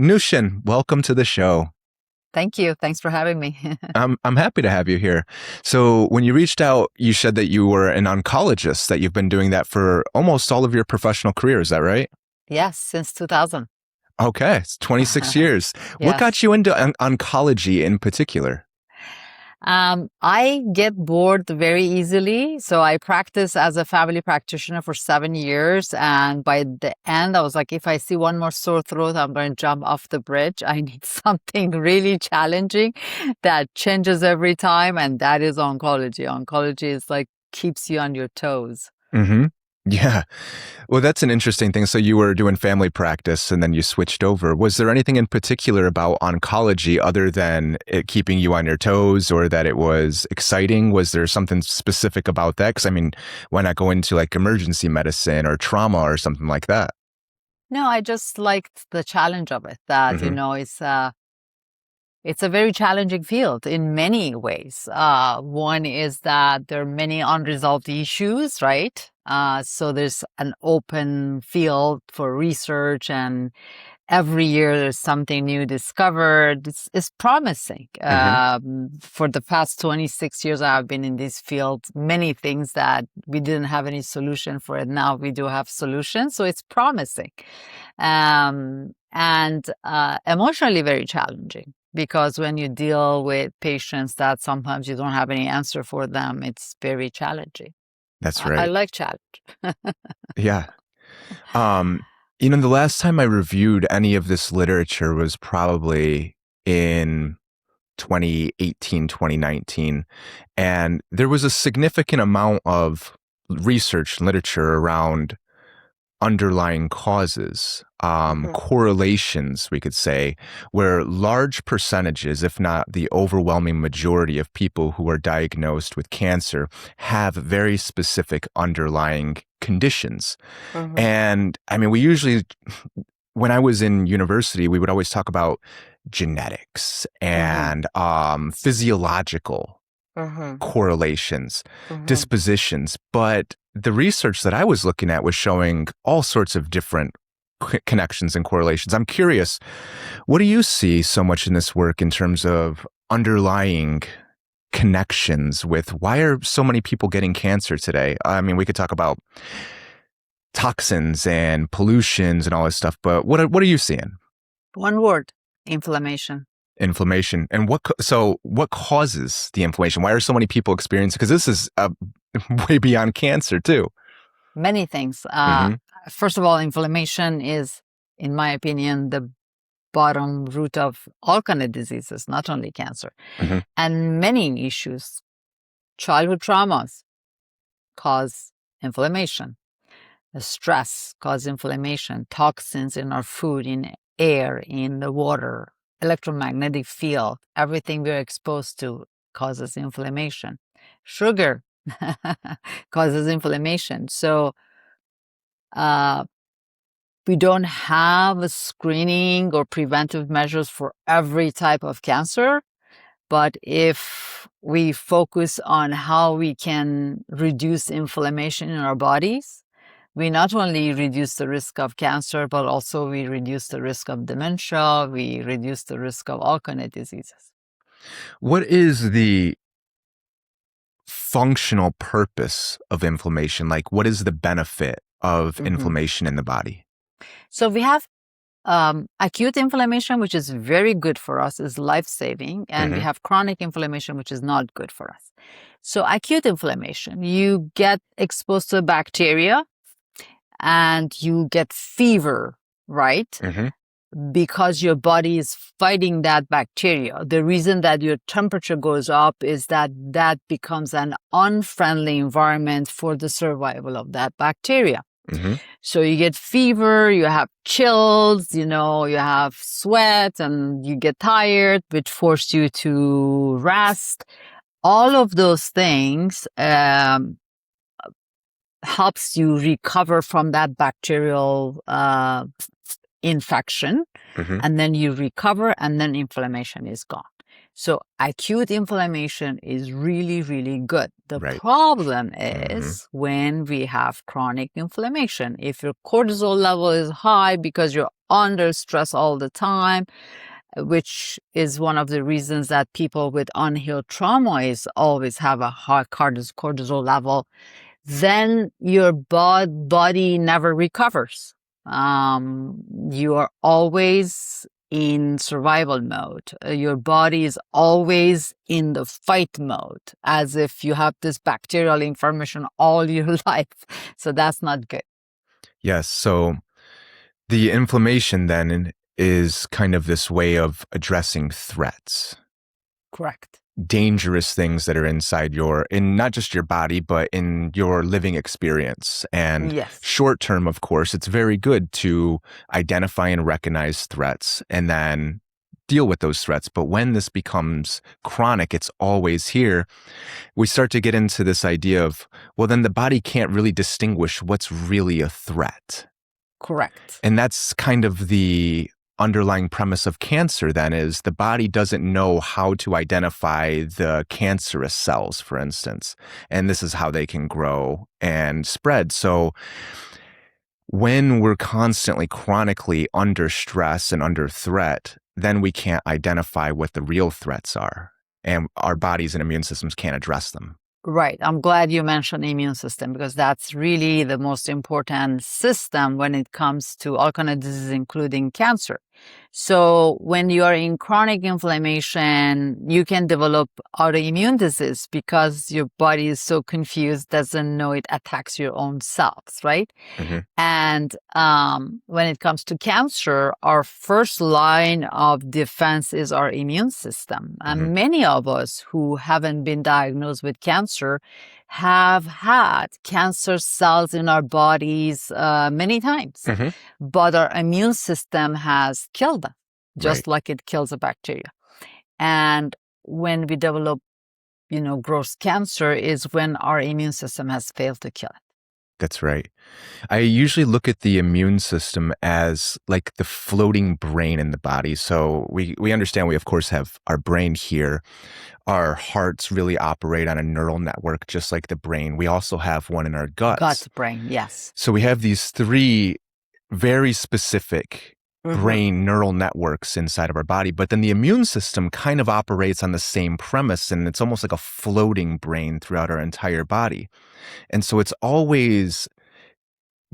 Noushin, welcome to the show. Thank you. Thanks for having me. I'm happy to have you here. So when you reached out, you said that you were an oncologist, that you've been doing that for almost all of your professional career. Is that right? Yes, since 2000. Okay, it's 26 years. What got Yes. you into oncology in particular? I get bored very easily. So I practiced as a family practitioner for 7 years. And by the end, I was like, if I see one more sore throat, I'm going to jump off the bridge. I need something really challenging that changes every time. And that is oncology. Oncology is like keeps you on your toes. Mm-hmm. Yeah. Well, that's an interesting thing. So you were doing family practice and then you switched over. Was there anything in particular about oncology other than it keeping you on your toes or that it was exciting? Was there something specific about that? Because I mean, why not go into like emergency medicine or trauma or something like that? No, I just liked the challenge of it, that, Mm-hmm. it's a very challenging field in many ways. One is that there are many unresolved issues, right? So there's an open field for research, and every year there's something new discovered. It's promising. Mm-hmm. For the past 26 years, I've been in this field. Many things that we didn't have any solution for it, now we do have solutions. So it's promising. And emotionally very challenging. Because when you deal with patients that sometimes you don't have any answer for them, it's very challenging. That's I right. like challenge. Yeah. Um, the last time I reviewed any of this literature was probably in 2018, 2019. And there was a significant amount of research literature around underlying causes, Mhm. correlations, we could say, where large percentages, if not the overwhelming majority of people who are diagnosed with cancer have very specific underlying conditions. Mhm. And I mean, when I was in university, we would always talk about genetics Mhm. and physiological Mhm. correlations, Mhm. dispositions. But the research that I was looking at was showing all sorts of different connections and correlations. I'm curious, what do you see so much in this work in terms of underlying connections with why are so many people getting cancer today? I mean, we could talk about toxins and pollutions and all this stuff, but what are you seeing? One word: inflammation. Inflammation. And what causes the inflammation? Why are so many people experiencing? Because this is way beyond cancer too. Many things. Mm-hmm. First of all, inflammation is, in my opinion, the bottom root of all kind of diseases, not only cancer, Mm-hmm. and many issues. Childhood traumas cause inflammation. The stress causes inflammation. Toxins in our food, in air, in the water, electromagnetic field, everything we're exposed to causes inflammation. Sugar causes inflammation. So uh, we don't have a screening or preventive measures for every type of cancer. But if we focus on how we can reduce inflammation in our bodies, we not only reduce the risk of cancer, but also we reduce the risk of dementia, we reduce the risk of all kind of diseases. What is the functional purpose of inflammation? Like, what is the benefit of Mhm. inflammation in the body? So we have acute inflammation, which is very good for us, is life-saving, and we Mm-hmm. have chronic inflammation, which is not good for us. So acute inflammation, you get exposed to a bacteria and you get fever, right? Mm-hmm. Because your body is fighting that bacteria. The reason that your temperature goes up is that that becomes an unfriendly environment for the survival of that bacteria. Mm-hmm. So you get fever, you have chills, you have sweat, and you get tired, which force you to rest. All of those things helps you recover from that bacterial infection, Mm-hmm. and then you recover, and then inflammation is gone. So acute inflammation is really, really good. The Right. problem Mm-hmm. is when we have chronic inflammation. If your cortisol level is high because you're under stress all the time, which is one of the reasons that people with unhealed trauma is always have a high cortisol level. Then your body never recovers. You are always in survival mode. Your body is always in the fight mode, as if you have this bacterial information all your life. So that's not good. Yes. So the inflammation then is kind of this way of addressing threats, Correct. dangerous things that are in not just your body, but in your living experience. And Yes. short term, of course, it's very good to identify and recognize threats and then deal with those threats. But when this becomes chronic, it's always here. We start to get into this idea of, well, then the body can't really distinguish what's really a threat. Correct. And that's kind of the underlying premise of cancer then, is the body doesn't know how to identify the cancerous cells, for instance. And this is how they can grow and spread. So when we're constantly chronically under stress and under threat, then we can't identify what the real threats are. And our bodies and immune systems can't address them. Right. I'm glad you mentioned the immune system, because that's really the most important system when it comes to all kinds of diseases, including cancer. So when you are in chronic inflammation, you can develop autoimmune disease because your body is so confused, doesn't know it attacks your own cells, right? Mm-hmm. And when it comes to cancer, our first line of defense is our immune system. And Mm-hmm. many of us who haven't been diagnosed with cancer have had cancer cells in our bodies many times, Mm-hmm. but our immune system has killed them, just Right. like it kills a bacteria. And when we develop, gross cancer is when our immune system has failed to kill it. That's right. I usually look at the immune system as like the floating brain in the body. So we understand we, of course, have our brain here. Our hearts really operate on a neural network, just like the brain. We also have one in our guts. Gut, brain, yes. So we have these three very specific brain neural networks inside of our body. But then the immune system kind of operates on the same premise, and it's almost like a floating brain throughout our entire body. And so it's always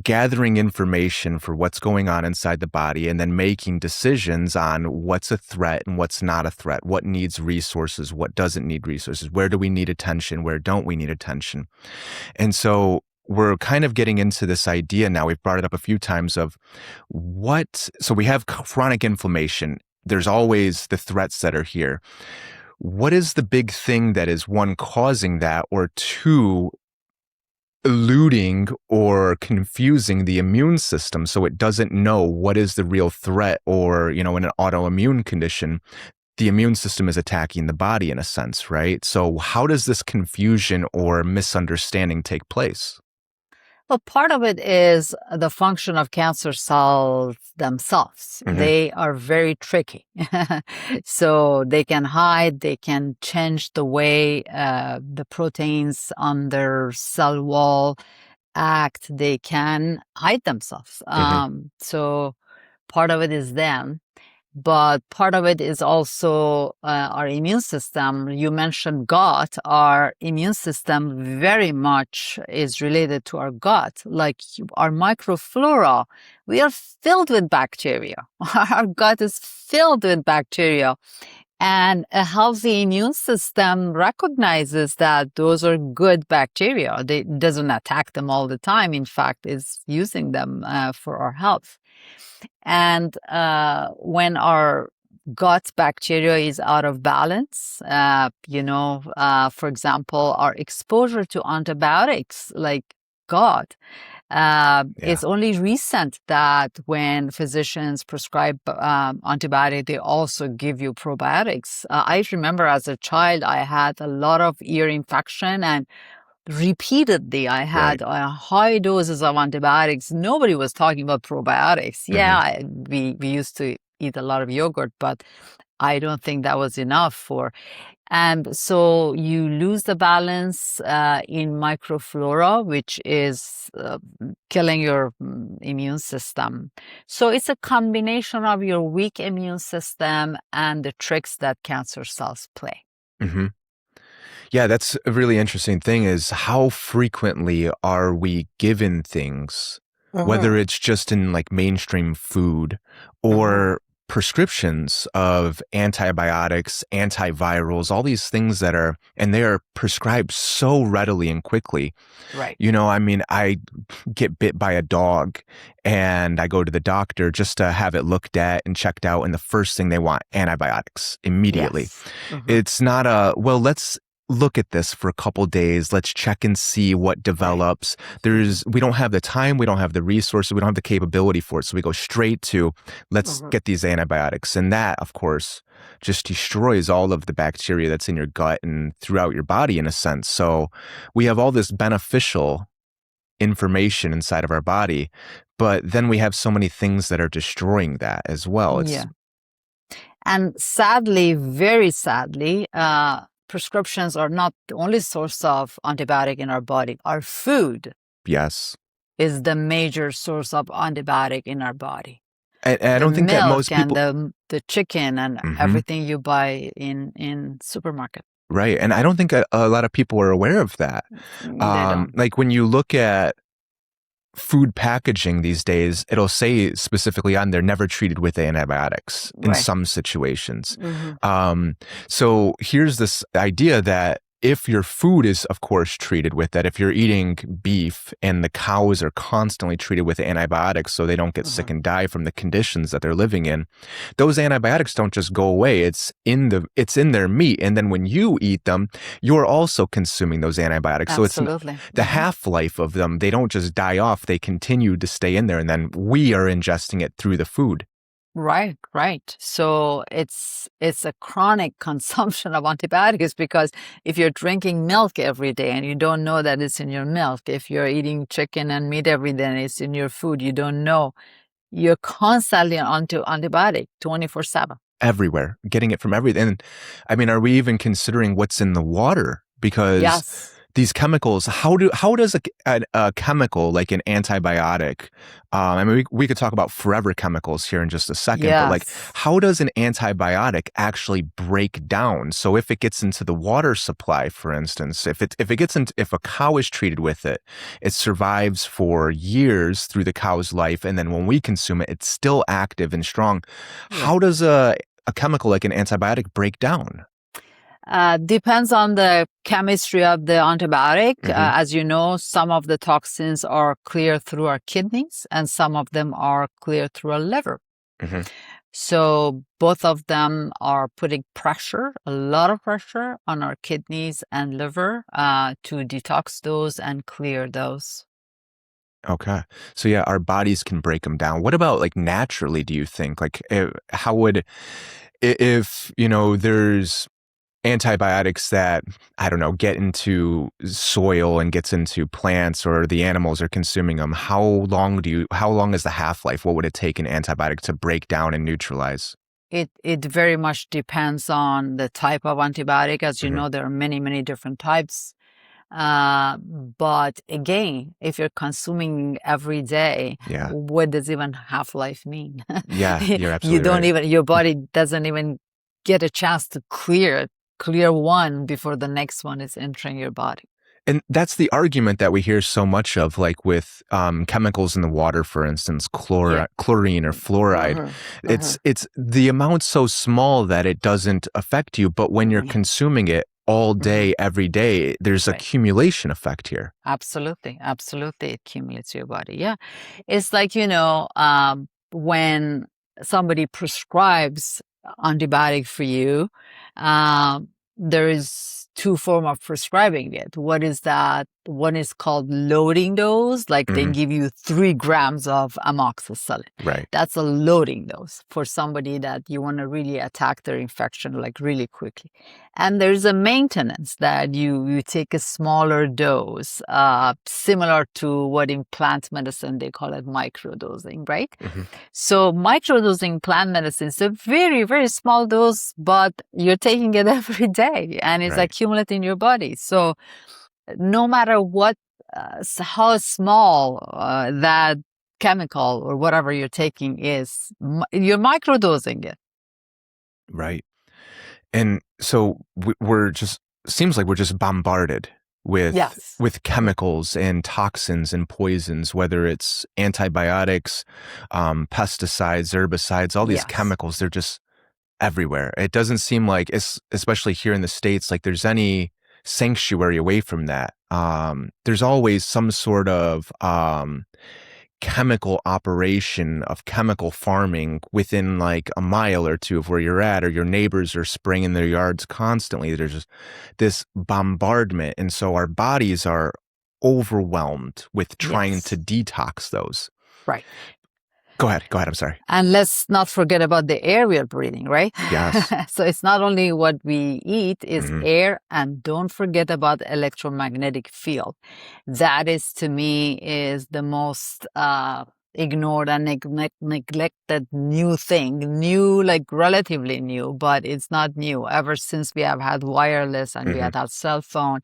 gathering information for what's going on inside the body and then making decisions on what's a threat and what's not a threat, what needs resources, what doesn't need resources, where do we need attention, where don't we need attention. And so we're kind of getting into this idea now, we've brought it up a few times, of so we have chronic inflammation. There's always the threats that are here. What is the big thing that is, one, causing that, or two, eluding or confusing the immune system so it doesn't know what is the real threat? Or, in an autoimmune condition, the immune system is attacking the body in a sense, right? So how does this confusion or misunderstanding take place? Well, part of it is the function of cancer cells themselves. Mm-hmm. They are very tricky. So they can hide, they can change the way the proteins on their cell wall act, they can hide themselves. So part of it is them. But part of it is also our immune system. You mentioned gut. Our immune system very much is related to our gut. Like our microflora, we are filled with bacteria. Our gut is filled with bacteria. And a healthy immune system recognizes that those are good bacteria. It doesn't attack them all the time. In fact, it's using them for our health. And when our gut bacteria is out of balance, for example, our exposure to antibiotics, like God, it's only recent that when physicians prescribe antibiotic, they also give you probiotics. I remember as a child, I had a lot of ear infection, and repeatedly I had high doses of antibiotics. Nobody was talking about probiotics. Yeah, we used to eat a lot of yogurt, but I don't think that was enough for. And so you lose the balance in microflora, which is killing your immune system. So it's a combination of your weak immune system and the tricks that cancer cells play. Hmm. Yeah, that's a really interesting thing is how frequently are we given things, whether Mm-hmm. it's just in like mainstream food Mm-hmm. or prescriptions of antibiotics, antivirals, all these things that are, and they are prescribed so readily and quickly. Right. You know, I mean, I get bit by a dog and I go to the doctor just to have it looked at and checked out. And the first thing they want, antibiotics immediately. Yes. Mm-hmm. It's not a, well, let's look at this for a couple days. Let's check and see what Right. develops. Mm-hmm. We don't have the time, we don't have the resources, we don't have the capability for it. So we go straight to, let's Mm-hmm. get these antibiotics. And that, of course, just destroys all of the bacteria that's in your gut and throughout your body in a sense. So we have all this beneficial information inside of our body, but then we have so many things that are destroying that as well. It's Yeah. And sadly, very sadly, prescriptions are not the only source of antibiotic in our body. Our food yes. is the major source of antibiotic in our body. And I The don't think that milk most and people, the chicken and mhm, everything you buy in supermarket. right. And I don't think a lot of people are aware of that. They don't. Like when you look at food packaging these days, it'll say specifically on there, never treated with antibiotics in Right. some situations. Mm-hmm. So here's this idea that if your food is, of course, treated with that, if you're eating beef and the cows are constantly treated with antibiotics so they don't get Mm-hmm. sick and die from the conditions that they're living in, those antibiotics don't just go away. It's in their meat. And then when you eat them, you're also consuming those antibiotics. So it's Absolutely. the Mm-hmm. half-life of them, they don't just die off, they continue to stay in there, and then we are ingesting it through the food. Right, right. So it's a chronic consumption of antibiotics because if you're drinking milk every day and you don't know that it's in your milk, if you're eating chicken and meat every day and it's in your food, you don't know. You're constantly onto antibiotic 24/7. Everywhere, getting it from everything. And I mean, are we even considering what's in the water? Because Yes. these chemicals, how does a chemical like an antibiotic, I mean, we could talk about forever chemicals here in just a second, but like, Yes. how does an antibiotic actually break down? So if it gets into the water supply, for instance, if a cow is treated with it, it survives for years through the cow's life, and then when we consume it, it's still active and strong. Right. How does a chemical like an antibiotic break down? Depends on the chemistry of the antibiotic. Hmm. As you know, some of the toxins are clear through our kidneys and some of them are clear through our liver. Hmm. So both of them are putting pressure, a lot of pressure on our kidneys and liver to detox those and clear those. Okay. So yeah, our bodies can break them down. What about like naturally, do you think? Like how would if, you know, there's antibiotics that, I don't know, get into soil and gets into plants or the animals are consuming them, how long is the half-life? What would it take an antibiotic to break down and neutralize? It very much depends on the type of antibiotic. As you Hmm. know, there are many, many different types. But again, if you're consuming every day, Yeah. what does even half-life mean? Yeah, you're You absolutely don't right. even, your body doesn't even get a chance to clear one before the next one is entering your body. And that's the argument that we hear so much of, like with chemicals in the water, for instance, Yeah. chlorine or fluoride. Uh-huh. Uh-huh. It's the amount so small that it doesn't affect you, but when you're Yeah. consuming it all Mhm. day, every day, there's Right. accumulation effect here. Absolutely. Absolutely. It accumulates your body. Yeah. It's like, when somebody prescribes antibiotic for you, there is two forms of prescribing it. What is that? One is called loading dose, like they Mhm. give you 3 grams of amoxicillin. Right. That's a loading dose for somebody that you want to really attack their infection like really quickly. And there's a maintenance that you take a smaller dose, similar to what in plant medicine they call it microdosing, right? Mhm. So microdosing plant medicine is a very, very small dose, but you're taking it every day and it's Right. accumulating in your body. So no matter what, how small that chemical or whatever you're taking is, you're microdosing it. Right. And so we're just seems like we're just bombarded Yes. with chemicals and toxins and poisons, whether it's antibiotics, pesticides, herbicides, all these Yes. chemicals, they're just everywhere. It doesn't seem like, especially here in the States, like there's any sanctuary away from that. There's always some sort of chemical operation of chemical farming within like a mile or two of where you're at, or your neighbors are spraying in their yards constantly. There's just this bombardment. And so our bodies are overwhelmed with trying to Yes. detox those. Right. Go ahead. Go ahead. I'm sorry. And let's not forget about the air we're breathing, right? Yes. So it's not only what we eat, it's Mhm. air, and don't forget about electromagnetic field. That is, to me, is the most ignored and neglected new thing. New, like relatively new, but it's not new. Ever since we have had wireless and we Mhm. had our cell phone,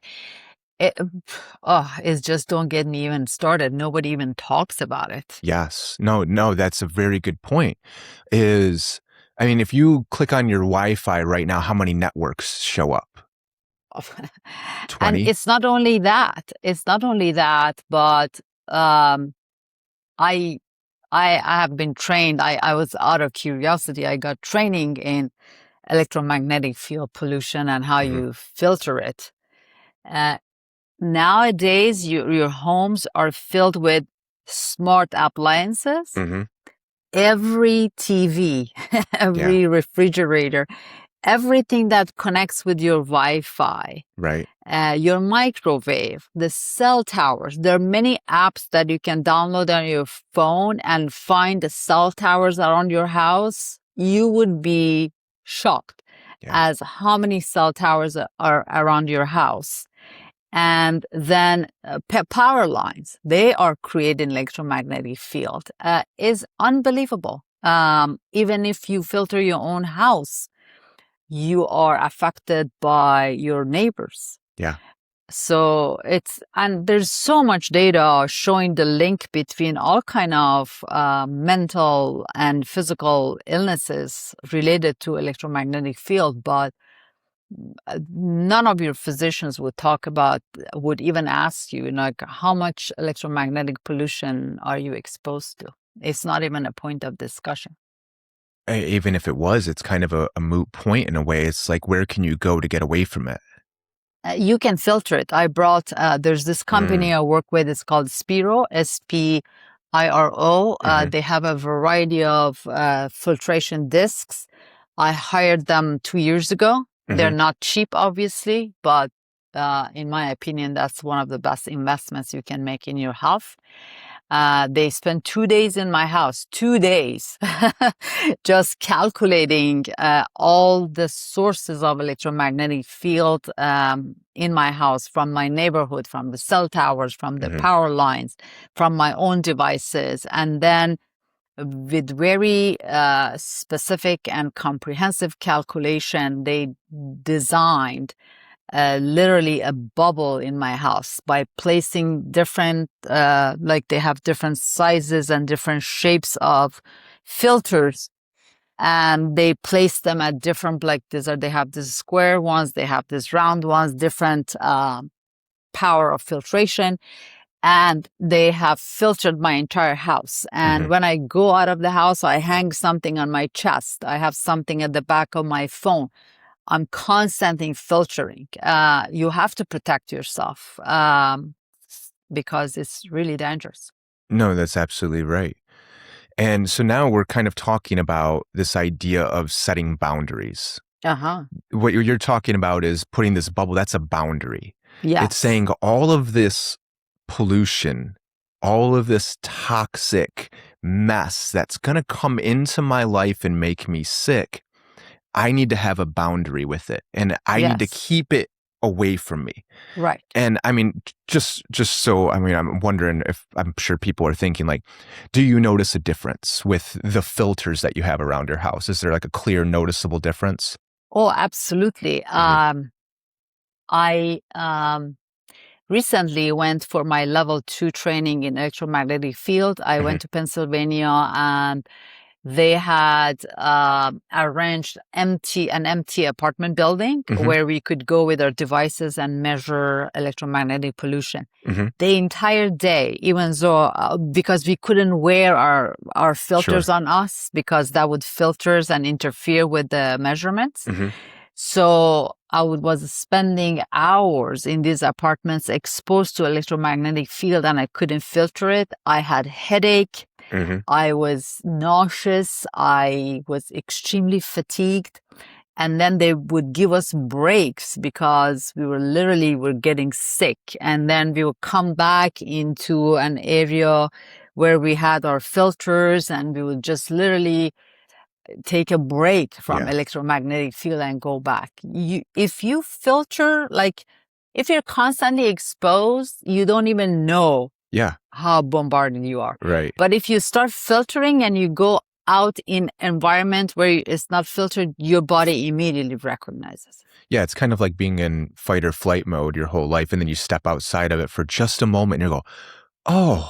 it's just don't get me even started. Nobody even talks about it. Yes. No, that's a very good point. I mean, if you click on your Wi-Fi right now, how many networks show up? And 20? it's not only that. It's not only that, but I I have been trained. I was out of curiosity. I got training in electromagnetic field pollution and how Mhm. you filter it. Uh, Nowadays, your homes are filled with smart appliances. Mhm. Every TV, Yeah. every refrigerator, everything that connects with your Wi-Fi, Right. your microwave, the cell towers. There are many apps that you can download on your phone and find the cell towers around your house. You would be shocked Yeah. as how many cell towers are around your house. And then power lines, they are creating electromagnetic field. Is unbelievable. Even if you filter your own house, you are affected by your neighbors. Yeah. So and there's so much data showing the link between all kind of mental and physical illnesses related to electromagnetic field, but none of your physicians would even ask you, like, how much electromagnetic pollution are you exposed to? It's not even a point of discussion. Even if it was, it's kind of a moot point in a way. It's like, where can you go to get away from it? You can filter it. There's this company Mm. I work with. It's called Spiro, Spiro. Mhm. They have a variety of filtration discs. I hired them 2 years ago. They're Mhm. not cheap, obviously, but in my opinion, that's one of the best investments you can make in your health. They spent 2 days in my house, 2 days, just calculating all the sources of electromagnetic field in my house, from my neighborhood, from the cell towers, from the Mhm. power lines, from my own devices. And then with very specific and comprehensive calculation, they designed literally a bubble in my house by placing different, like they have different sizes and different shapes of filters. And they place them at different, like they have these square ones, they have these round ones, different power of filtration. And they have filtered my entire house. And Mhm. when I go out of the house, I hang something on my chest. I have something at the back of my phone. I'm constantly filtering. You have to protect yourself because it's really dangerous. No, that's absolutely right. And so now we're kind of talking about this idea of setting boundaries. Uh-huh. What you're talking about is putting this bubble. That's a boundary. It's Yes. saying all of this pollution, all of this toxic mess that's going to come into my life and make me sick, I need to have a boundary with it, and I need to Yes. keep it away from me. Right. And I mean, just so, I mean, I'm wondering if, I'm sure people are thinking like, do you notice a difference with the filters that you have around your house? Is there like a clear, noticeable difference? Oh, absolutely. Hmm. I recently went for my level 2 training in electromagnetic field. I Hmm. went to Pennsylvania, and they had arranged an empty apartment building Hmm. where we could go with our devices and measure electromagnetic pollution. Hmm. The entire day, even though because we couldn't wear our filters Sure. on us because that would filters and interfere with the measurements. Hmm. So was spending hours in these apartments exposed to electromagnetic field, and I couldn't filter it. I had headache. Hmm. I was nauseous. I was extremely fatigued. And then they would give us breaks because we're getting sick. And then we would come back into an area where we had our filters, and we would just literally take a break from Yeah. electromagnetic field and go back. If you filter, like if you're constantly exposed, you don't even know Yeah. how bombarded you are. Right. But if you start filtering and you go out in environment where it's not filtered, your body immediately recognizes. Yeah. It's kind of like being in fight or flight mode your whole life. And then you step outside of it for just a moment and you go, oh,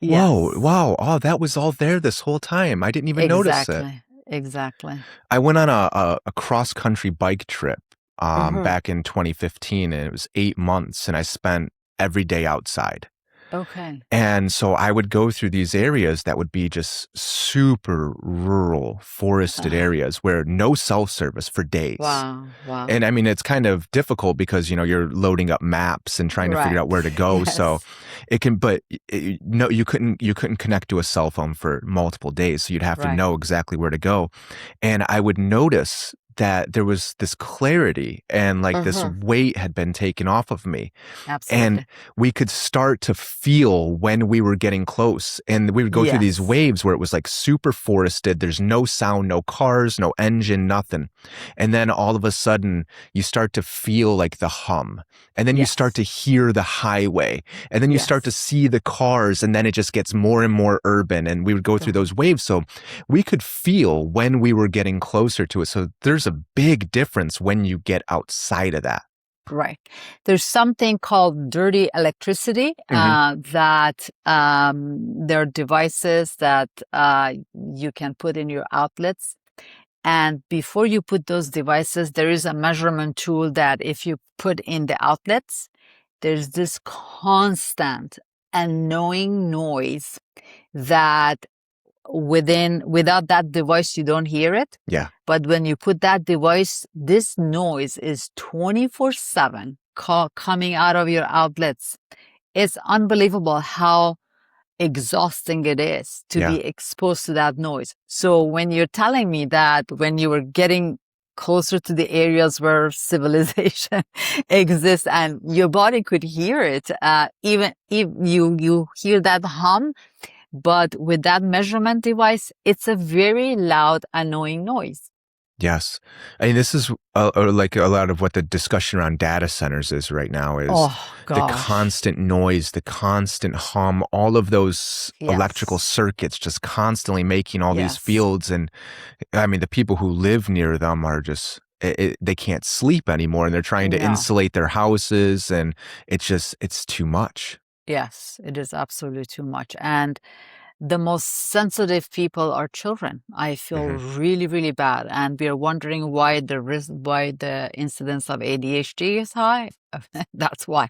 whoa, Yes, wow. Oh, that was all there this whole time. I didn't even notice it. exactly, exactly. I went on a cross country bike trip Hmm. back in 2015, and it was 8 months, and I spent every day outside. Okay. And so I would go through these areas that would be just super rural, forested Uh, areas where no cell service for days. wow, wow. And I mean, it's kind of difficult because, you're loading up maps and trying to figure Right. out where to go. So Yes. it can, but no, you couldn't connect to a cell phone for multiple days. So you'd have to Right. know exactly where to go. And I would notice that there was this clarity and like this Hmm. weight had been taken off of me. And Absolutely. we could start to feel when we were getting close. And we would go through these Yes. waves where it was like super forested. There's no sound, no cars, no engine, nothing. And then all of a sudden, you start to feel like the hum. And then you start Yes. to hear the highway. And then you start to Yes. see the cars. And then it just gets more and more urban. And we would go through Uh-huh. those waves. So we could feel when we were getting closer to it. So there's a big difference when you get outside of that. Right. There's something called dirty electricity Hmm. that there are devices that you can put in your outlets. And before you put those devices, there is a measurement tool that if you put in the outlets, there's this constant annoying noise that without that device you don't hear it, Yeah. but when you put that device, this noise is 24/7 coming out of your outlets. It's unbelievable how exhausting it is to Yeah. be exposed to that noise. So when you're telling me that when you were getting closer to the areas where civilization exists and your body could hear it, even if you hear that hum, but with that measurement device, it's a very loud, annoying noise. Yes. I mean, this is like a lot of what the discussion around data centers is right now is Oh, the gosh. constant noise, the constant hum, all of those electrical Yes. circuits just constantly making all these Yes. fields. And I mean, the people who live near them are just, they can't sleep anymore and they're trying to No. insulate their houses. And it's too much. Yes, it is absolutely too much. And the most sensitive people are children. I feel Hmm. really, really bad. And we are wondering why the incidence of ADHD is high. That's why.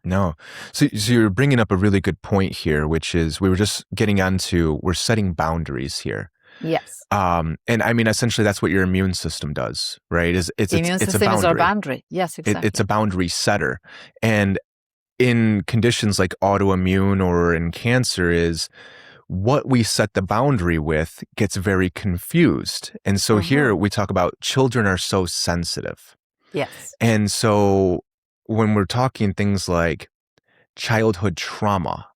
No. So you're bringing up a really good point here, which is we were just getting onto, we're setting boundaries here. Yes. And I mean, essentially, that's what your immune system does, right? Is it's The it's immune it's a system is our boundary. boundary. Yes, It's a exactly. boundary setter, and in conditions like autoimmune or in cancer, is what we set the boundary with gets very confused. And so here we talk about children are so sensitive. Yes. And so when we're talking things like childhood trauma,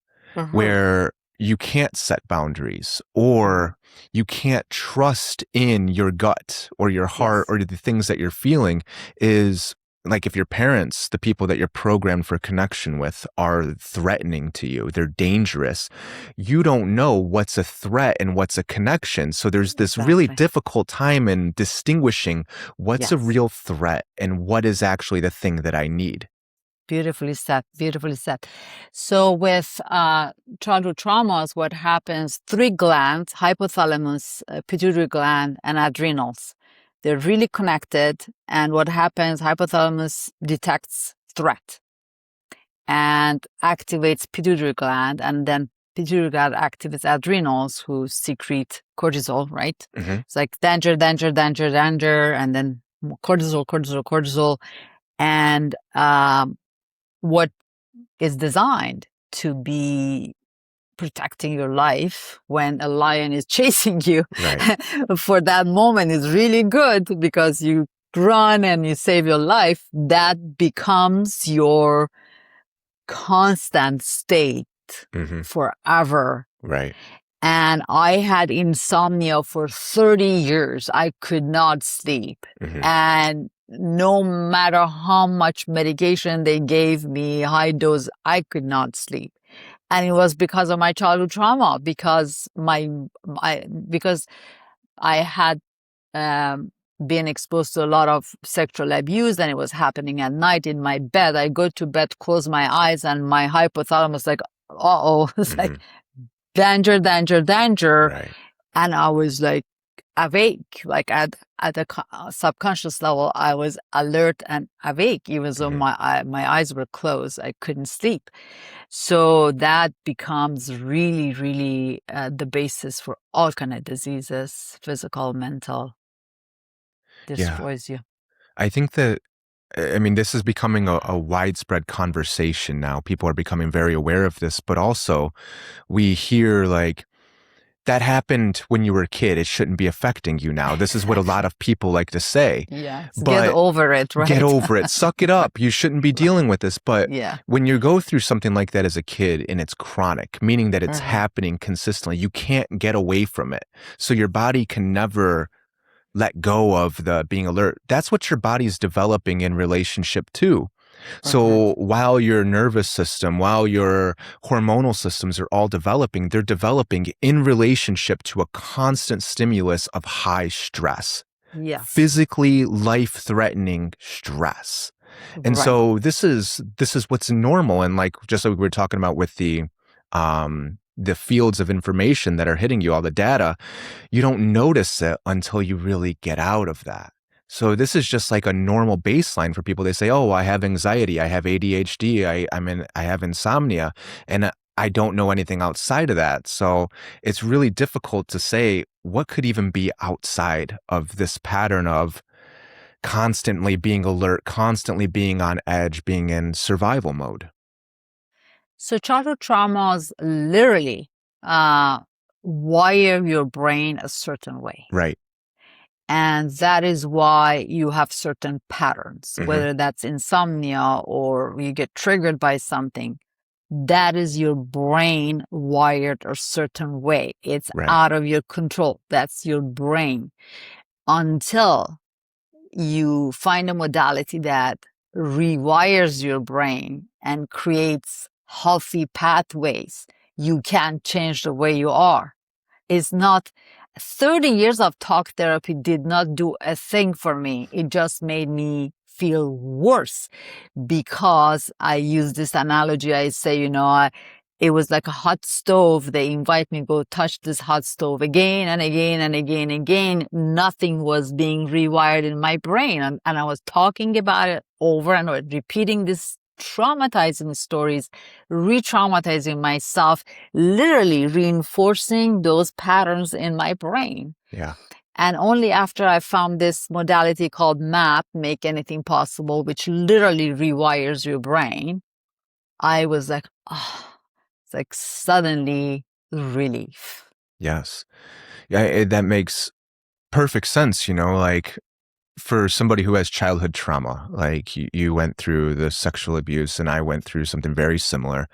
where you can't set boundaries or you can't trust in your gut or your heart or the things that you're feeling, is like if your parents, the people that you're programmed for connection with, are threatening to you, they're dangerous, you don't know what's a threat and what's a connection. So there's this really difficult time in distinguishing what's a real threat and what is actually the thing that I need. Beautifully said. Beautifully said. So with childhood traumas, what happens, 3 glands, hypothalamus, pituitary gland, and adrenals, they're really connected. And what happens, hypothalamus detects threat and activates pituitary gland, and then pituitary gland activates adrenals, who secrete cortisol, right? It's like danger, danger, danger, danger, and then cortisol, cortisol, cortisol. And what is designed to be protecting your life when a lion is chasing you for that moment is really good, because you run and you save your life. That becomes your constant state forever. Right. And I had insomnia for 30 years. I could not sleep. And no matter how much medication they gave me, high dose, I could not sleep. And it was because of my childhood trauma, because because I had been exposed to a lot of sexual abuse, and it was happening at night in my bed. I go to bed, close my eyes, and my hypothalamus like, uh-oh, it's like danger, danger, danger. Right. And I was like awake, like at a subconscious level, I was alert and awake, even though my eyes were closed. I couldn't sleep. So that becomes really, really the basis for all kind of diseases, physical, mental. Destroys you. I think that, I mean, this is becoming a widespread conversation now. People are becoming very aware of this, but also we hear like, that happened when you were a kid, it shouldn't be affecting you now. This is what a lot of people like to say. Yes. But get over it, right? Get over it. Suck it up. You shouldn't be dealing with this. But when you go through something like that as a kid and it's chronic, meaning that it's happening consistently, you can't get away from it. So your body can never let go of the being alert. That's what your body's developing in relationship to. So while your nervous system, while your hormonal systems are all developing, they're developing in relationship to a constant stimulus of high stress. Yes. Physically life-threatening stress. And so this is what's normal. And like, just like we were talking about with the fields of information that are hitting you, all the data, you don't notice it until you really get out of that. So this is just like a normal baseline for people. They say, oh, I have anxiety, I have ADHD, I have insomnia, and I don't know anything outside of that. So it's really difficult to say what could even be outside of this pattern of constantly being alert, constantly being on edge, being in survival mode. So childhood traumas literally wire your brain a certain way. Right. And that is why you have certain patterns, whether that's insomnia or you get triggered by something. That is your brain wired a certain way. It's out of your control. That's your brain. Until you find a modality that rewires your brain and creates healthy pathways, you can't change the way you are. It's not 30 years of talk therapy did not do a thing for me. It just made me feel worse, because I use this analogy. I say, it was like a hot stove. They invite me to go touch this hot stove again and again and again and again. Nothing was being rewired in my brain. And I was talking about it over and over, repeating these traumatizing stories, re-traumatizing myself, literally reinforcing those patterns in my brain. Yeah. And only after I found this modality called MAP, Make Anything Possible, which literally rewires your brain, I was like, oh, it's like suddenly relief. Yes. Yeah, that makes perfect sense, like for somebody who has childhood trauma, like you went through the sexual abuse and I went through something very similar.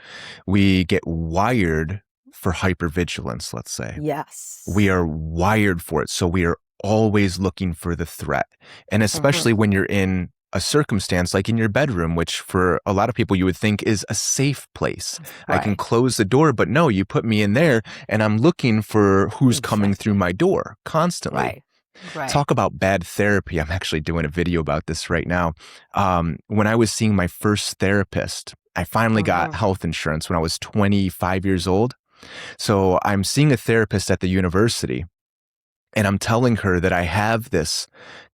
We get wired for hypervigilance, let's say. We Yes. are wired for it. So we are always looking for the threat. And especially when you're in a circumstance like in your bedroom, which for a lot of people you would think is a safe place. I can Right. close the door, but no, you put me in there and I'm looking for who's coming through Exactly. my door constantly. Right. Right. Talk about bad therapy. I'm actually doing a video about this right now. When I was seeing my first therapist, I finally got health insurance when I was 25 years old. So I'm seeing a therapist at the university and I'm telling her that I have this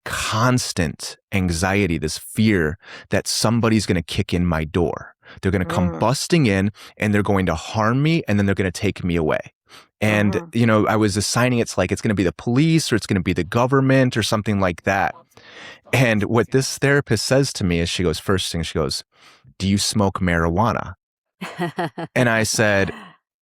constant anxiety, this fear that somebody's going to kick in my door. They're going to come busting in and they're going to harm me and then they're going to take me away. And, I was assigning it's like it's going to be the police or it's going to be the government or something like that. And what this therapist says to me is first thing, she goes, "Do you smoke marijuana?" And I said,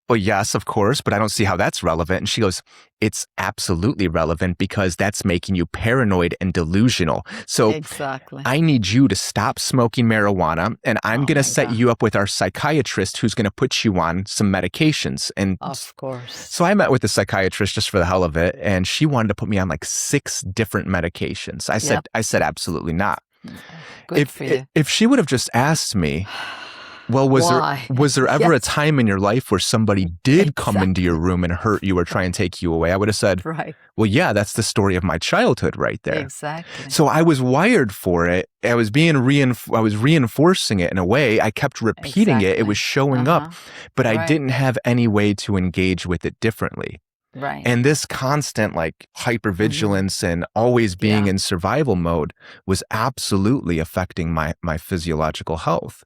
"Well, yes, of course, but I don't see how that's relevant." And she goes, "It's absolutely relevant because that's making you paranoid and delusional. So Exactly. I need you to stop smoking marijuana and I'm Oh going to my set God. you up with our psychiatrist who's going to put you on some medications." And Of so course. I met with the psychiatrist just for the hell of it. And she wanted to put me on like 6 different medications. Yep. I said, absolutely not. Good for you. If she would have just asked me, well, Why? was there ever a Yes. time in your life where somebody did come into your Exactly. room and hurt you or try and take you away? I would have said, Right. well, yeah, that's the story of my childhood right there. Exactly. So I was wired for it. I was I was reinforcing it in a way. I kept repeating it. It was showing up, but I Right. didn't have any way to engage with it differently. Right. And this constant like hypervigilance and always being in survival mode was absolutely affecting my physiological health.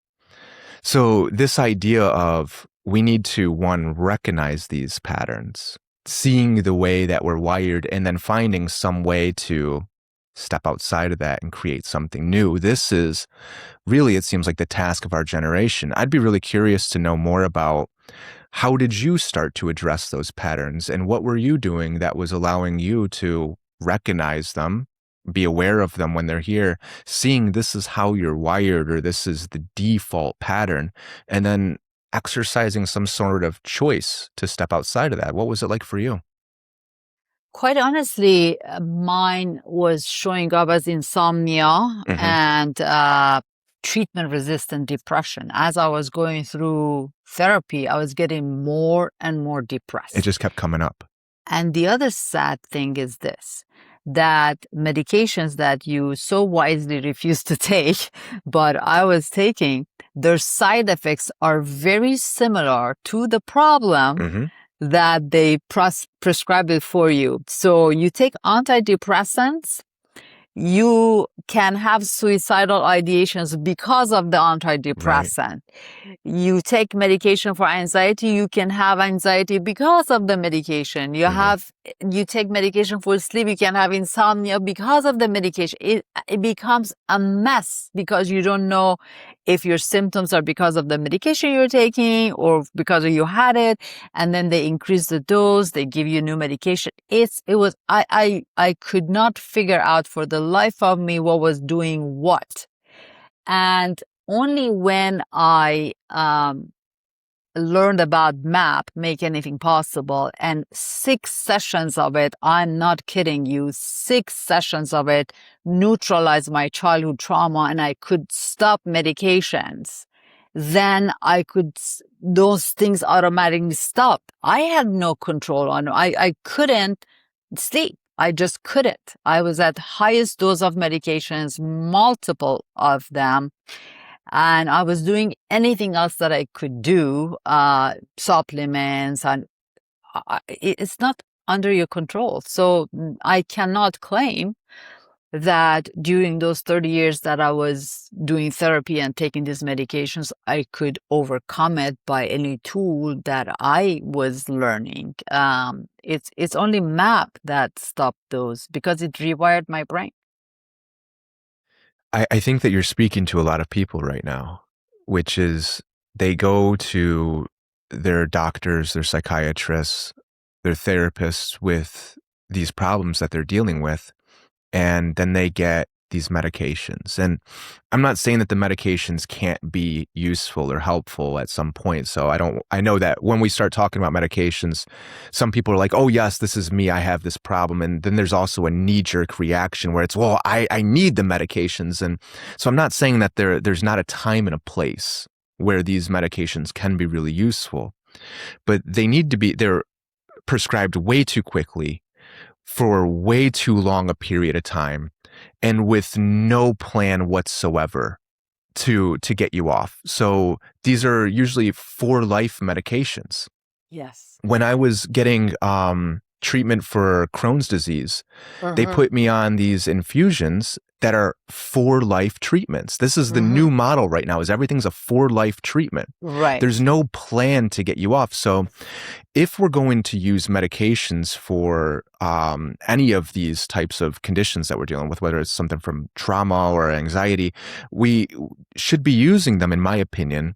So this idea of we need to, one, recognize these patterns, seeing the way that we're wired, and then finding some way to step outside of that and create something new. This is really, it seems like, the task of our generation. I'd be really curious to know more about how did you start to address those patterns and what were you doing that was allowing you to recognize them, be aware of them when they're here, seeing this is how you're wired or this is the default pattern, and then exercising some sort of choice to step outside of that. What was it like for you? Quite honestly, mine was showing up as insomnia and treatment-resistant depression. As I was going through therapy, I was getting more and more It depressed. just kept coming up. And the other sad thing is this, that medications that you so wisely refuse to take, but I was taking, their side effects are very similar to the problem that they prescribe it for you. So you take antidepressants, you can have suicidal ideations because of the antidepressant. You take medication for anxiety, you can have anxiety because of the medication. You take medication for sleep, you can have insomnia because of the medication. It becomes a mess because you don't know if your symptoms are because of the medication you're taking or because you had it, and then they increase the dose, they give you new medication. I could not figure out for the life of me what was doing what. And only when I learned about MAP, Make Anything Possible, and 6 sessions of it, I'm not kidding you, 6 sessions of it neutralized my childhood trauma and I could stop medications, then those things automatically stopped. I had no control on it. I couldn't sleep. I just couldn't. I was at highest dose of medications, multiple of them. And I was doing anything else that I could do, supplements, and it's not under your control. So I cannot claim that during those 30 years that I was doing therapy and taking these medications, I could overcome it by any tool that I was learning. It's only MAP that stopped those because it rewired my brain. I think that you're speaking to a lot of people right now, which is they go to their doctors, their psychiatrists, their therapists with these problems that they're dealing with, and then they get these medications. And I'm not saying that the medications can't be useful or helpful at some point. So I know that when we start talking about medications, some people are like, oh yes, this is me, I have this problem. And then there's also a knee-jerk reaction where it's, well, I need the medications. And so I'm not saying that there's not a time and a place where these medications can be really useful, but they're prescribed way too quickly for way too long a period of time and with no plan whatsoever to get you off. So these are usually for life medications. Yes. When I was getting treatment for Crohn's disease, they put me on these infusions that are for life treatments. This is the new model right now, is everything's a for life treatment. Right. There's no plan to get you off. So if we're going to use medications for any of these types of conditions that we're dealing with, whether it's something from trauma or anxiety, we should be using them, in my opinion,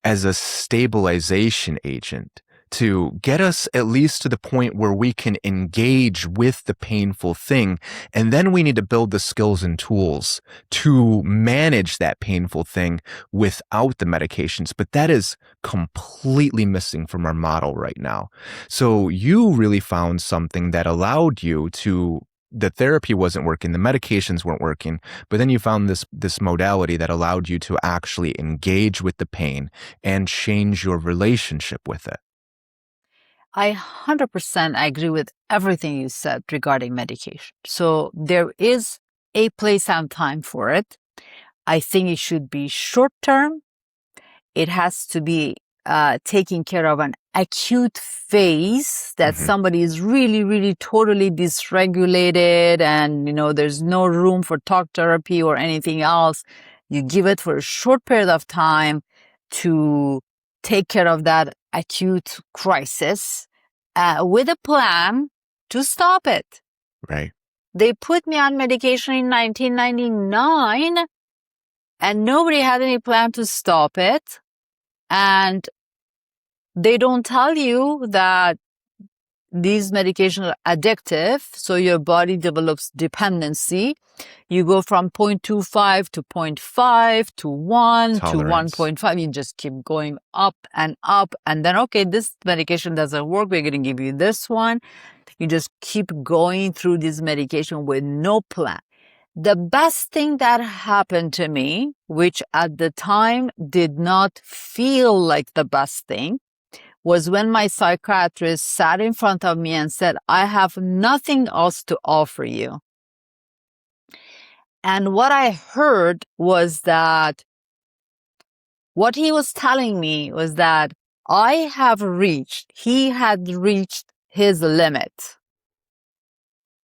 as a stabilization agent to get us at least to the point where we can engage with the painful thing. And then we need to build the skills and tools to manage that painful thing without the medications. But that is completely missing from our model right now. So you really found something that allowed you to, the therapy wasn't working, the medications weren't working, but then you found this modality that allowed you to actually engage with the pain and change your relationship with it. I 100% agree with everything you said regarding medication. So there is a place and time for it. I think it should be short term. It has to be taking care of an acute phase that somebody is really, really totally dysregulated and, there's no room for talk therapy or anything else. You give it for a short period of time to take care of that acute crisis with a plan to stop it. Right. They put me on medication in 1999 and nobody had any plan to stop it. And they don't tell you that these medications are addictive, so your body develops dependency. You go from 0.25 to 0.5 to 1 Tolerance. to 1.5. You just keep going up. And then, okay, this medication doesn't work. We're going to give you this one. You just keep going through this medication with no plan. The best thing that happened to me, which at the time did not feel like the best thing, was when my psychiatrist sat in front of me and said, I have nothing else to offer you. And what I heard was that what he was telling me was that he had reached his limit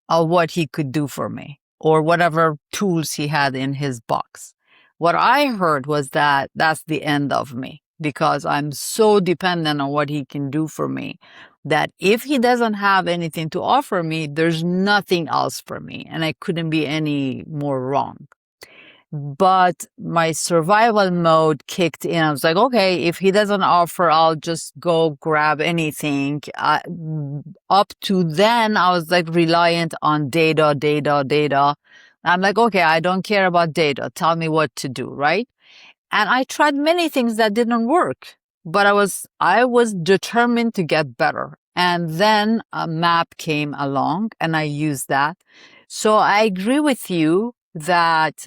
of what he could do for me or whatever tools he had in his box. What I heard was that that's the end of me, because I'm so dependent on what he can do for me that if he doesn't have anything to offer me, there's nothing else for me. And I couldn't be any more wrong. But my survival mode kicked in. I was like, okay, if he doesn't offer, I'll just go grab anything. Up to then, I was like reliant on data. I'm like, okay, I don't care about data. Tell me what to do, right? And I tried many things that didn't work, but I was determined to get better. And then a map came along and I used that. So I agree with you that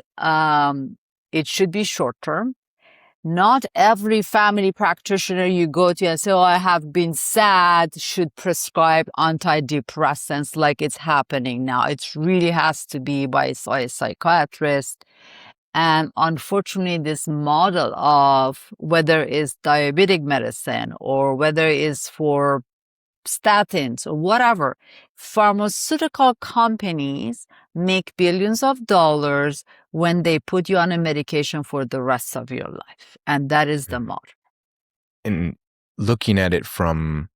it should be short term. Not every family practitioner you go to and say, oh, I have been sad, should prescribe antidepressants like it's happening now. It really has to be by a psychiatrist. And unfortunately, this model of whether it's diabetic medicine or whether it's for statins or whatever, pharmaceutical companies make billions of dollars when they put you on a medication for the rest of your life. And that is the model. And looking at it from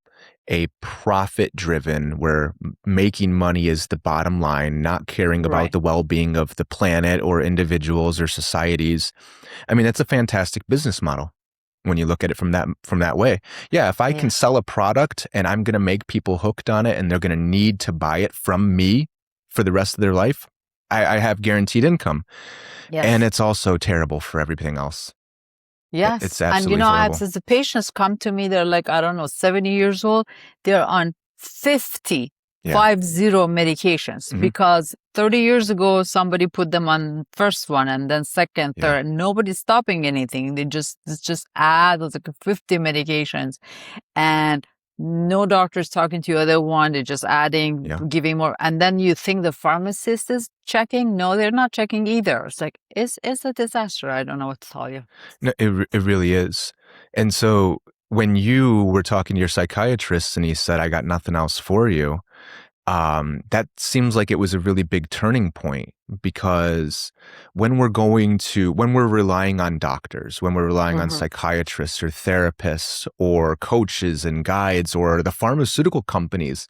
a profit-driven, where making money is the bottom line, not caring about the well-being of the planet or individuals or societies. I mean, that's a fantastic business model. when you look at it from that way. Yeah, if I can Yeah. sell a product and I'm going to make people hooked on it and they're going to need to buy it from me for the rest of their life, I have guaranteed income. And Yes. it's also terrible for everything else. Yes. It's And absolutely as horrible. the patients come to me, they're like, I don't know, 70 years old. They're on 50, Yeah. 50 medications Mhm. because 30 years ago, somebody put them on first one and then second, Yeah. third. Nobody's stopping anything. It's just add those like 50 medications. And no doctor's talking to the other one. They're just adding, Yeah. giving more. And then you think the pharmacist is checking. No, they're not checking either. It's like, it's a disaster. I don't know what to tell you. No, it really is. And so when you were talking to your psychiatrist and he said, I got nothing else for you, that seems like it was a really big turning point, because when we're relying on doctors, when we're relying on Mhm. psychiatrists or therapists or coaches and guides or the pharmaceutical companies,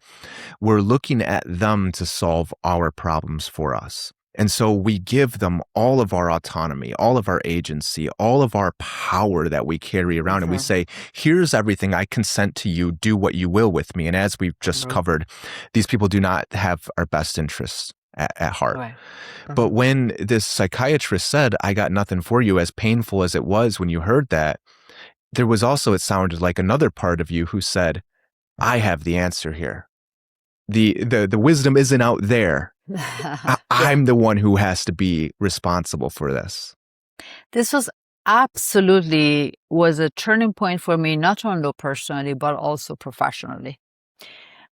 we're looking at them to solve our problems for us. And so we give them all of our autonomy, all of our agency, all of our power that we carry around. And we Mhm. say, here's everything. I consent to you. Do what you will with me. And as we've just Right. covered, these people do not have our best interests at heart. Right. But Mhm. when this psychiatrist said, I got nothing for you, as painful as it was when you heard that, there was also, it sounded like another part of you who said, I have the answer here. The wisdom isn't out there. Yeah. I'm the one who has to be responsible for this. This absolutely was a turning point for me, not only personally, but also professionally.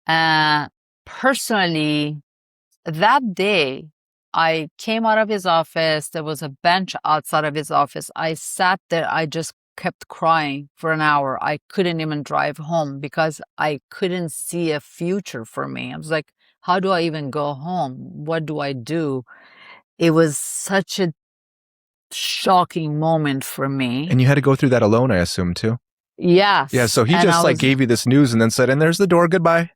Uh, Personally, that day, I came out of his office. There was a bench outside of his office. I sat there. I just kept crying for an hour. I couldn't even drive home because I couldn't see a future for me. I was like, how do I even go home? What do I do? It was such a shocking moment for me. And you had to go through that alone, I assume, too. Yeah, Yes. so he And I just like was, gave you this news and then said, and there's the door, goodbye.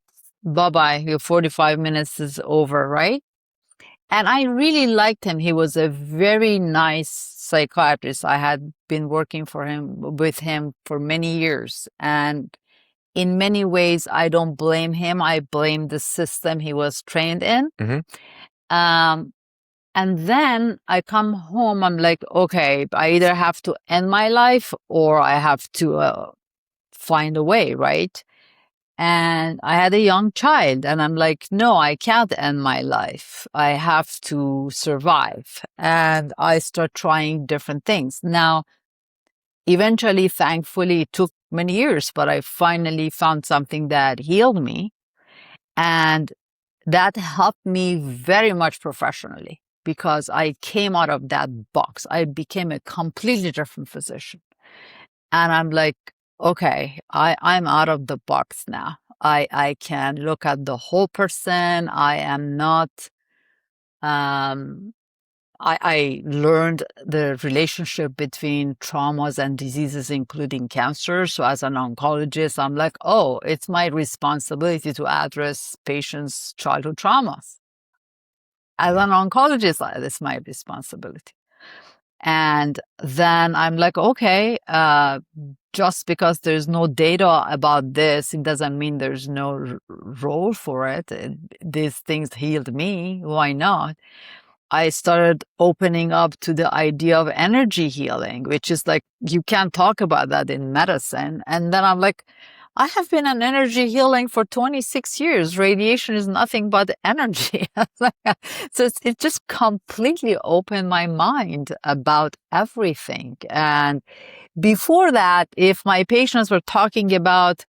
bye-bye. Your 45 minutes is over, right? And I really liked him. He was a very nice psychiatrist. I had been working with him for many years. And in many ways, I don't blame him. I blame the system he was trained in. Mhm. Um, and then I come home, I'm like, okay, I either have to end my life or I have to find a way, right? And I had a young child, and I'm like, no, I can't end my life. I have to survive. And I start trying different things. Now, eventually, thankfully, it took many years, but I finally found something that healed me. And that helped me very much professionally because I came out of that box. I became a completely different physician. And I'm like, okay, I'm out of the box now. I can look at the whole person. I am not, um, I learned the relationship between traumas and diseases, including cancer. So as an oncologist, I'm like, oh, it's my responsibility to address patients' childhood traumas. As Yeah. an oncologist, it's my responsibility. And then I'm like, okay, just because there's no data about this, it doesn't mean there's no role for it. These things healed me. Why not? I started opening up to the idea of energy healing, which is like, you can't talk about that in medicine. And then I'm like, I have been an energy healing for 26 years. Radiation is nothing but energy. So it just completely opened my mind about everything. And before that, if my patients were talking about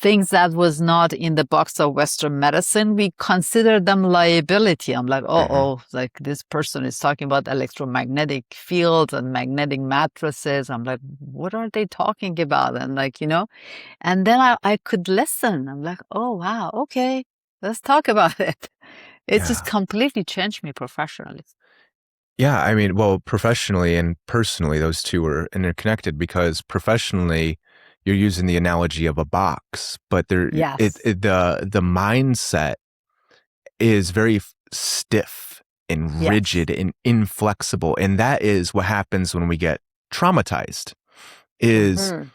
things that was not in the box of Western medicine, we consider them liability. I'm like, Mhm. like this person is talking about electromagnetic fields and magnetic matrices. I'm like, what are they talking about? And like, and then I could listen. I'm like, oh, wow, okay, let's talk about it. It just Yeah. completely changed me professionally. Yeah, I mean, well, professionally and personally, those two are interconnected, because professionally, you're using the analogy of a box, but Yes. the mindset is very stiff and Yes. rigid and inflexible, and that is what happens when we get traumatized. is Mhm.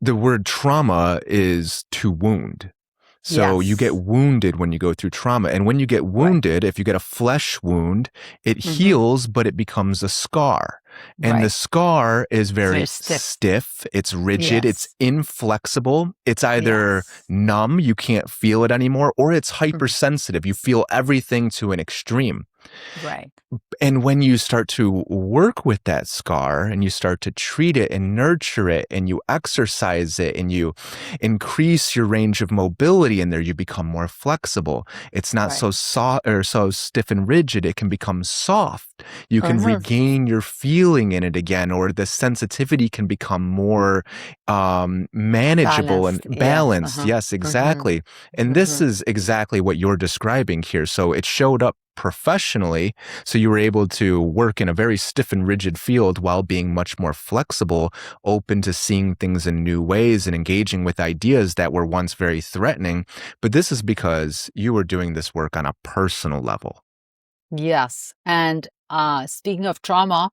the word trauma is to wound. So you get Yes. wounded when you go through trauma. And when you get Right. wounded, if you get a flesh wound, it Mhm. heals, but it becomes a scar. And the Right. scar is It's very very stiff. stiff, it's rigid, it's Yes. inflexible. It's either Yes. numb, you can't feel it anymore, or it's Mhm. hypersensitive. You feel everything to an extreme. Right. And when you start to work with that scar and you start to treat it and nurture it and you exercise it and you increase your range of mobility in there, you become more flexible. It's not Right. so soft or so stiff and rigid. It can become soft. You can Mhm. regain your feeling in it again, or the sensitivity can become more manageable and Balanced. Yes. balanced. Uh-huh. Yes, Mhm. exactly. And this Mhm. is exactly what you're describing here. So it showed up professionally, so you were able to work in a very stiff and rigid field while being much more flexible, open to seeing things in new ways and engaging with ideas that were once very threatening. But this is because you were doing this work on a personal level. Yes. And speaking of trauma,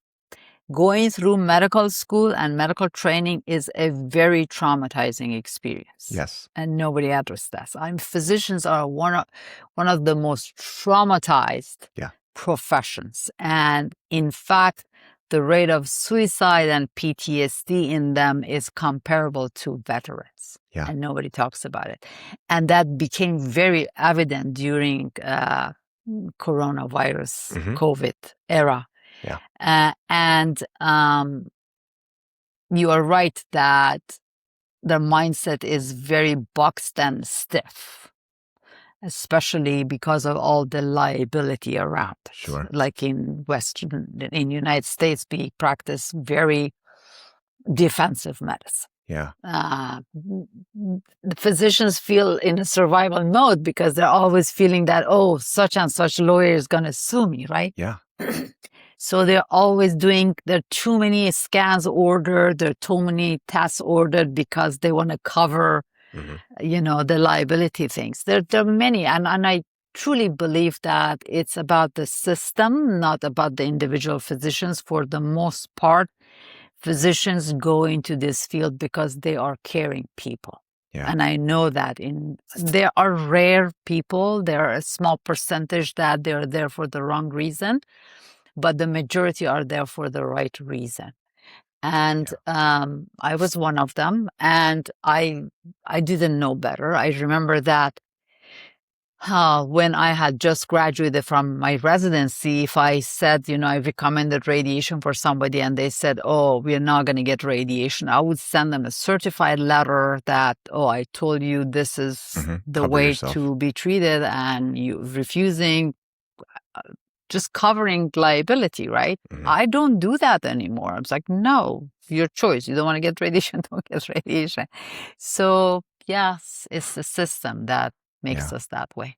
going through medical school and medical training is a very traumatizing experience. Yes. And nobody addressed that. Physicians are one of the most traumatized Yeah. professions. And in fact, the rate of suicide and PTSD in them is comparable to veterans. Yeah. And nobody talks about it. And that became very evident during coronavirus, Hmm. COVID era. Yeah. And you are right that their mindset is very boxed and stiff, especially because of all the liability around it. Sure. Like in United States, we practice very defensive medicine. Yeah. The physicians feel in a survival mode because they're always feeling that, oh, such and such lawyer is going to sue me, right? Yeah. So they're always there are too many scans ordered, there are too many tests ordered because they want to cover, Hmm. the liability things. There are many, and I truly believe that it's about the system, not about the individual physicians. For the most part, physicians go into this field because they are caring people. Yeah. And I know that there are rare people, there are a small percentage that they're there for the wrong reason, but the majority are there for the right reason. And Yeah. I was one of them, and I didn't know better. I remember that when I had just graduated from my residency, if I said, I recommended radiation for somebody and they said, oh, we're not going to get radiation, I would send them a certified letter that, oh, I told you this is Hmm. the Cover way yourself. to be treated and you refusing, uh, just covering liability, right? Hmm. I don't do that anymore. I was like, no, your choice. You don't want to get radiation, don't get radiation. So, yes, it's the system that makes Yeah. us that way.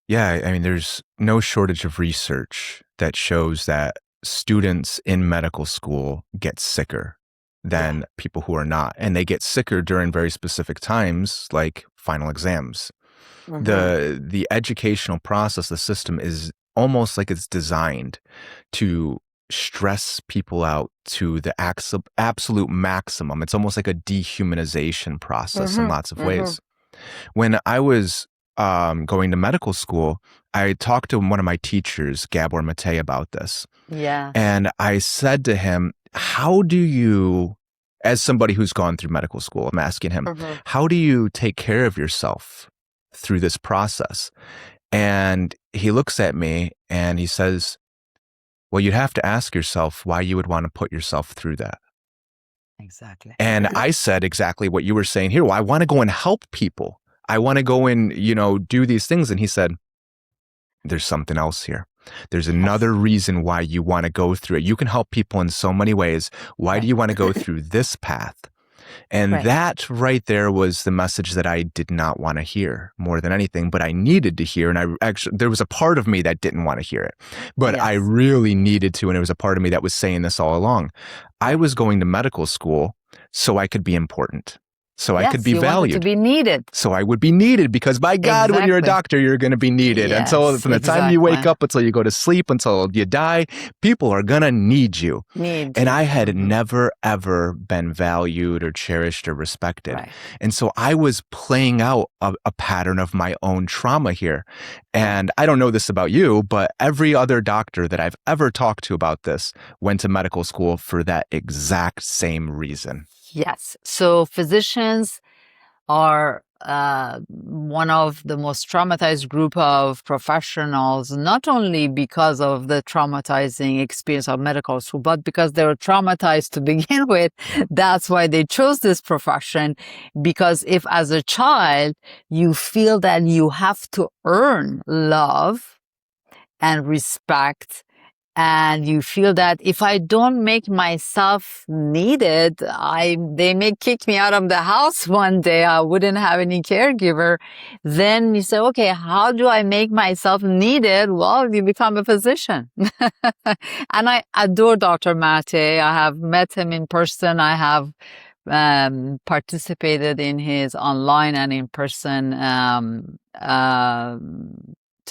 Yeah, I mean, there's no shortage of research that shows that students in medical school get sicker Yeah. than people who are not. And they get sicker during very specific times, like final exams. Mm-hmm. The educational process, the system is almost like it's designed to stress people out to the absolute maximum. It's almost like a dehumanization process in Mm-hmm. lots of Mm-hmm. ways. When I was going to medical school, I talked to one of my teachers, Gabor Mate, about this. Yes. And I said to him, how do you, as somebody who's gone through medical school, I'm asking him, Mm-hmm. how do you take care of yourself through this process? And he looks at me and he says, well, you'd have to ask yourself why you would want to put yourself through that. Exactly. And I said exactly what you were saying here. Well, I want to go and help people. I want to go and, do these things. And he said, there's something else here. There's Yes. another reason why you want to go through it. You can help people in so many ways. Why do Right. you want to go through this path? And Right. that right there was the message that I did not want to hear more than anything, but I needed to hear. And I actually, there was a part of me that didn't want to hear it, but I Yes. really needed to. And it was a part of me that was saying this all along. I Right. was going to medical school so I could be important. so I could Yes, be you wanted to valued. be needed. So I would be needed because, by God, when you're a Exactly. doctor, you're going to be needed. Until Yes, from the time you wake exactly. up until you go to sleep, until you die, people are going to need you. Need And you. I had Mm-hmm. never, ever been valued or cherished or respected. Right. And so I was playing out a pattern of my own trauma here. And Right. I don't know this about you, but every other doctor that I've ever talked to about this went to medical school for that exact same reason. Yes. So physicians are one of the most traumatized group of professionals, not only because of the traumatizing experience of medical school, but because they were traumatized to begin with. That's why they chose this profession. Because if as a child, you feel that you have to earn love and respect, and you feel that if I don't make myself needed, they may kick me out of the house one day. I wouldn't have any caregiver. Then you say, okay, how do I make myself needed? Well, you become a physician. And I adore Dr. Mate. I have met him in person. I have participated in his online and in person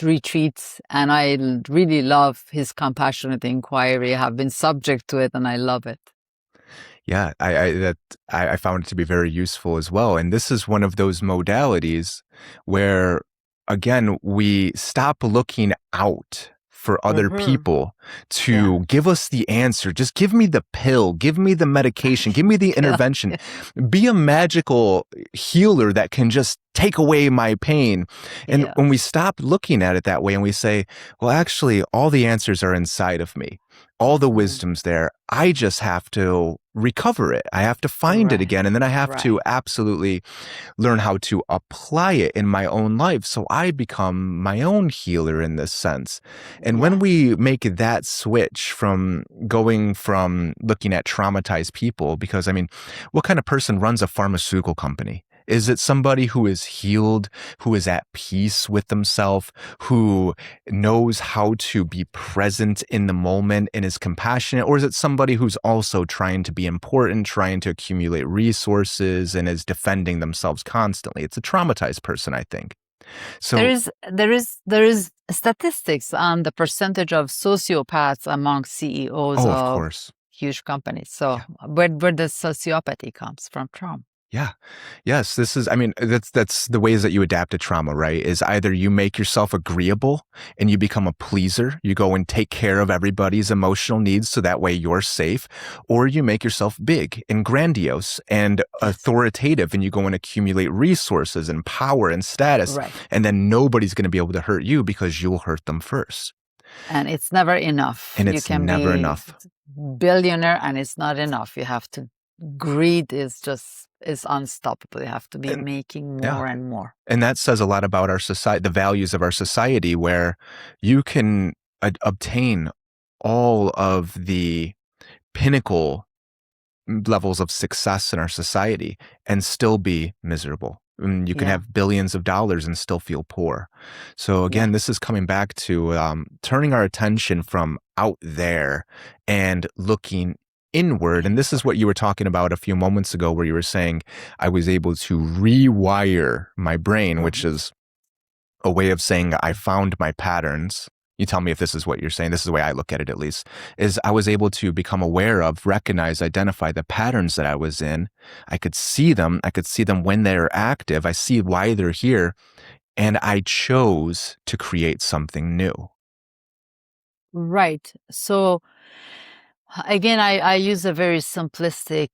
retreats, and I really love his compassionate inquiry. I have been subject to it, and I love it. Yeah, I found it to be very useful as well. And this is one of those modalities where, again, we stop looking out for other people to give us the answer. Just give me the pill, give me the medication, give me the intervention. Be a magical healer that can just take away my pain. And when we stop looking at it that way and we say, well, actually, all the answers are inside of me. All the wisdom's there. I just have to recover it. I have to find it again. And then I have to absolutely learn how to apply it in my own life. So I become my own healer in this sense. And when we make that switch from going from looking at traumatized people, because I mean, what kind of person runs a pharmaceutical company? Is it somebody who is healed, who is at peace with themselves, who knows how to be present in the moment and is compassionate? Or is it somebody who's also trying to be important, trying to accumulate resources and is defending themselves constantly? It's a traumatized person, I think. So there is statistics on the percentage of sociopaths among CEOs of of course. huge companies. So where the sociopathy comes from trauma. Yeah. Yes, this is, I mean, that's the ways that you adapt to trauma, right? Is either you make yourself agreeable and you become a pleaser, you go and take care of everybody's emotional needs so that way you're safe, or you make yourself big and grandiose and authoritative and you go and accumulate resources and power and status, and then nobody's going to be able to hurt you because you'll hurt them first. And it's never enough. And You it's can never be enough. billionaire and it's not enough. You have to, greed is unstoppable. You have to be making more and more. And that says a lot about our society, the values of our society, where you can obtain all of the pinnacle levels of success in our society and still be miserable. And you can have billions of dollars and still feel poor. So again, this is coming back to turning our attention from out there and looking inward. And this is what you were talking about a few moments ago, where you were saying I was able to rewire my brain, which is a way of saying I found my patterns. You tell me if this is what you're saying. This is the way I look at it, at least, is I was able to become aware of, recognize, identify the patterns that I was in. I could see them. I could see them when they're active. I see why they're here. And I chose to create something new. Right. So again, I use a very simplistic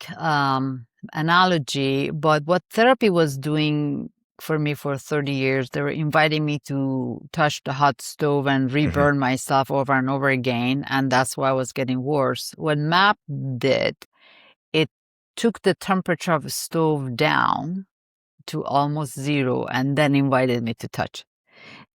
analogy, but what therapy was doing for me for 30 years, they were inviting me to touch the hot stove and reburn myself over and over again. And that's why I was getting worse. What MAP did, it took the temperature of the stove down to almost zero and then invited me to touch.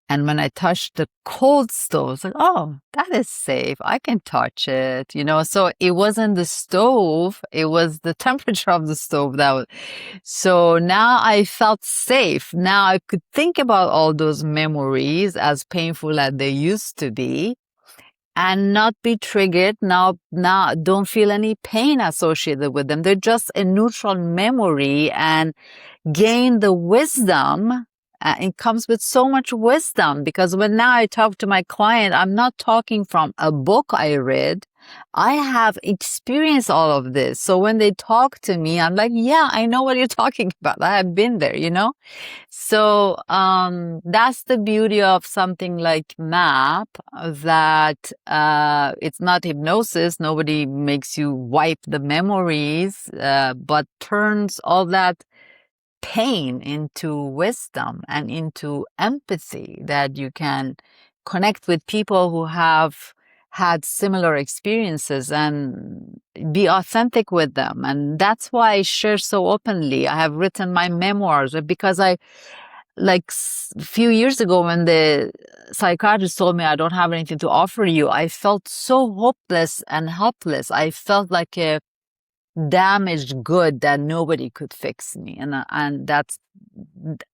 And when I touched the cold stove, I was like, oh, that is safe. I can touch it, you know? So it wasn't the stove. It was the temperature of the stove that was. So now I felt safe. Now I could think about all those memories, as painful as they used to be. and not be triggered. Now, don't feel any pain associated with them. They're just a neutral memory, and gain the wisdom. It comes with so much wisdom, because when now I talk to my client, I'm not talking from a book I read. I have experienced all of this. So when they talk to me, I'm like, yeah, I know what you're talking about. I have been there, you know? So, that's the beauty of something like MAP, that, it's not hypnosis. Nobody makes you wipe the memories, but turns all that pain into wisdom and into empathy, that you can connect with people who have had similar experiences and be authentic with them. And that's why I share so openly. I have written my memoirs because like a few years ago, when the psychiatrist told me I don't have anything to offer you, I felt so hopeless and helpless. I felt like a damaged good that nobody could fix me. And that's,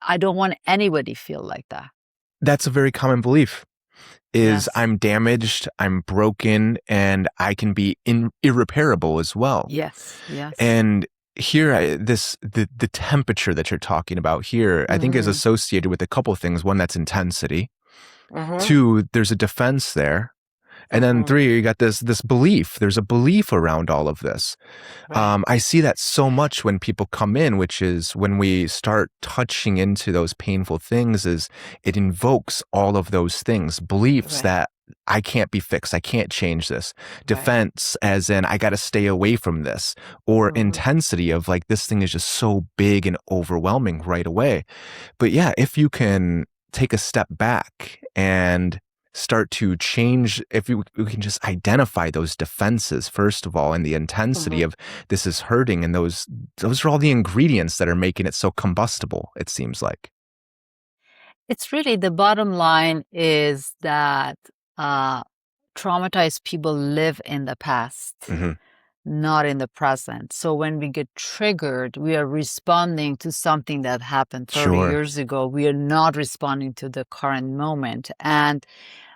I don't want anybody feel like that. That's a very common belief, is Yes. I'm damaged, I'm broken, and I can be irreparable as well. Yes. Yes. And here, the temperature that you're talking about here, I think is associated with a couple of things. One, that's intensity. Two, there's a defense there. And then three, you got this belief. There's a belief around all of this. Right. I see that so much when people come in, which is when we start touching into those painful things, is it invokes all of those things, beliefs Right. that I can't be fixed, I can't change this. Right. Defense, as in I got to stay away from this, or intensity of like this thing is just so big and overwhelming right away. But yeah, if you can take a step back and start to change, if we can just identify those defenses first of all, and the intensity of this is hurting, and those are all the ingredients that are making it so combustible, it seems like. It's really, the bottom line is that traumatized people live in the past, not in the present. So when we get triggered, we are responding to something that happened 30 years ago. We are not responding to the current moment. And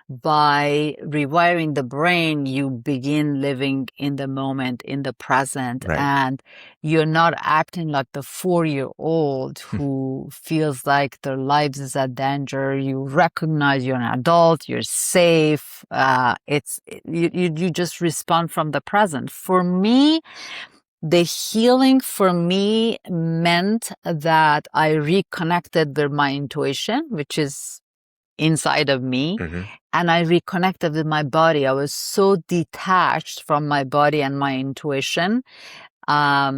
by rewiring the brain, you begin living in the moment, in the present, and you're not acting like the 4-year-old who feels like their lives is at danger. You recognize you're an adult, you're safe. You just respond from the present. For me, the healing for me meant that I reconnected with my intuition, which is inside of me, and I reconnected with my body. I was so detached from my body and my intuition. I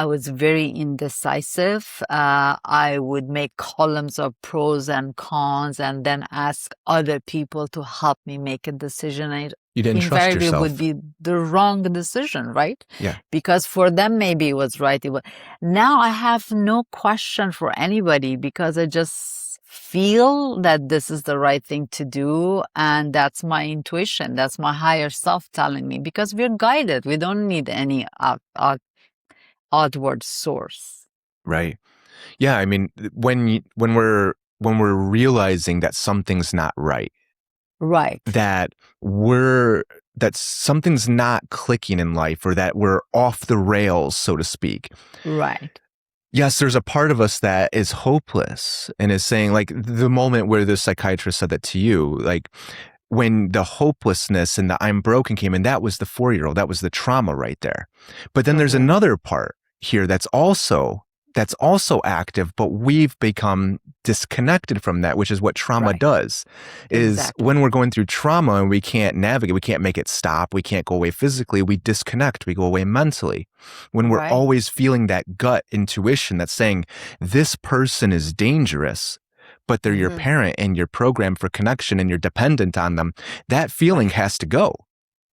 was very indecisive. I would make columns of pros and cons and then ask other people to help me make a decision. You didn't trust yourself. It would be the wrong decision, right? Yeah. Because for them, maybe it was right. Now I have no question for anybody, because I just feel that this is the right thing to do, and that's my intuition, that's my higher self telling me, because we're guided. We don't need any outward source. Right. Yeah, I mean, when we're realizing that something's not right, that something's not clicking in life, or that we're off the rails, so to speak, right? Yes, there's a part of us that is hopeless and is saying, like, the moment where the psychiatrist said that to you, like, when the hopelessness and the I'm broken came in, that was the 4-year-old, that was the trauma right there. But then there's another part here that's also active, but we've become disconnected from that, which is what trauma does. Is when we're going through trauma and we can't navigate, we can't make it stop, we can't go away physically, we disconnect, we go away mentally. When we're always feeling that gut intuition that's saying, this person is dangerous, but they're your parent and you're programmed for connection and you're dependent on them, that feeling has to go.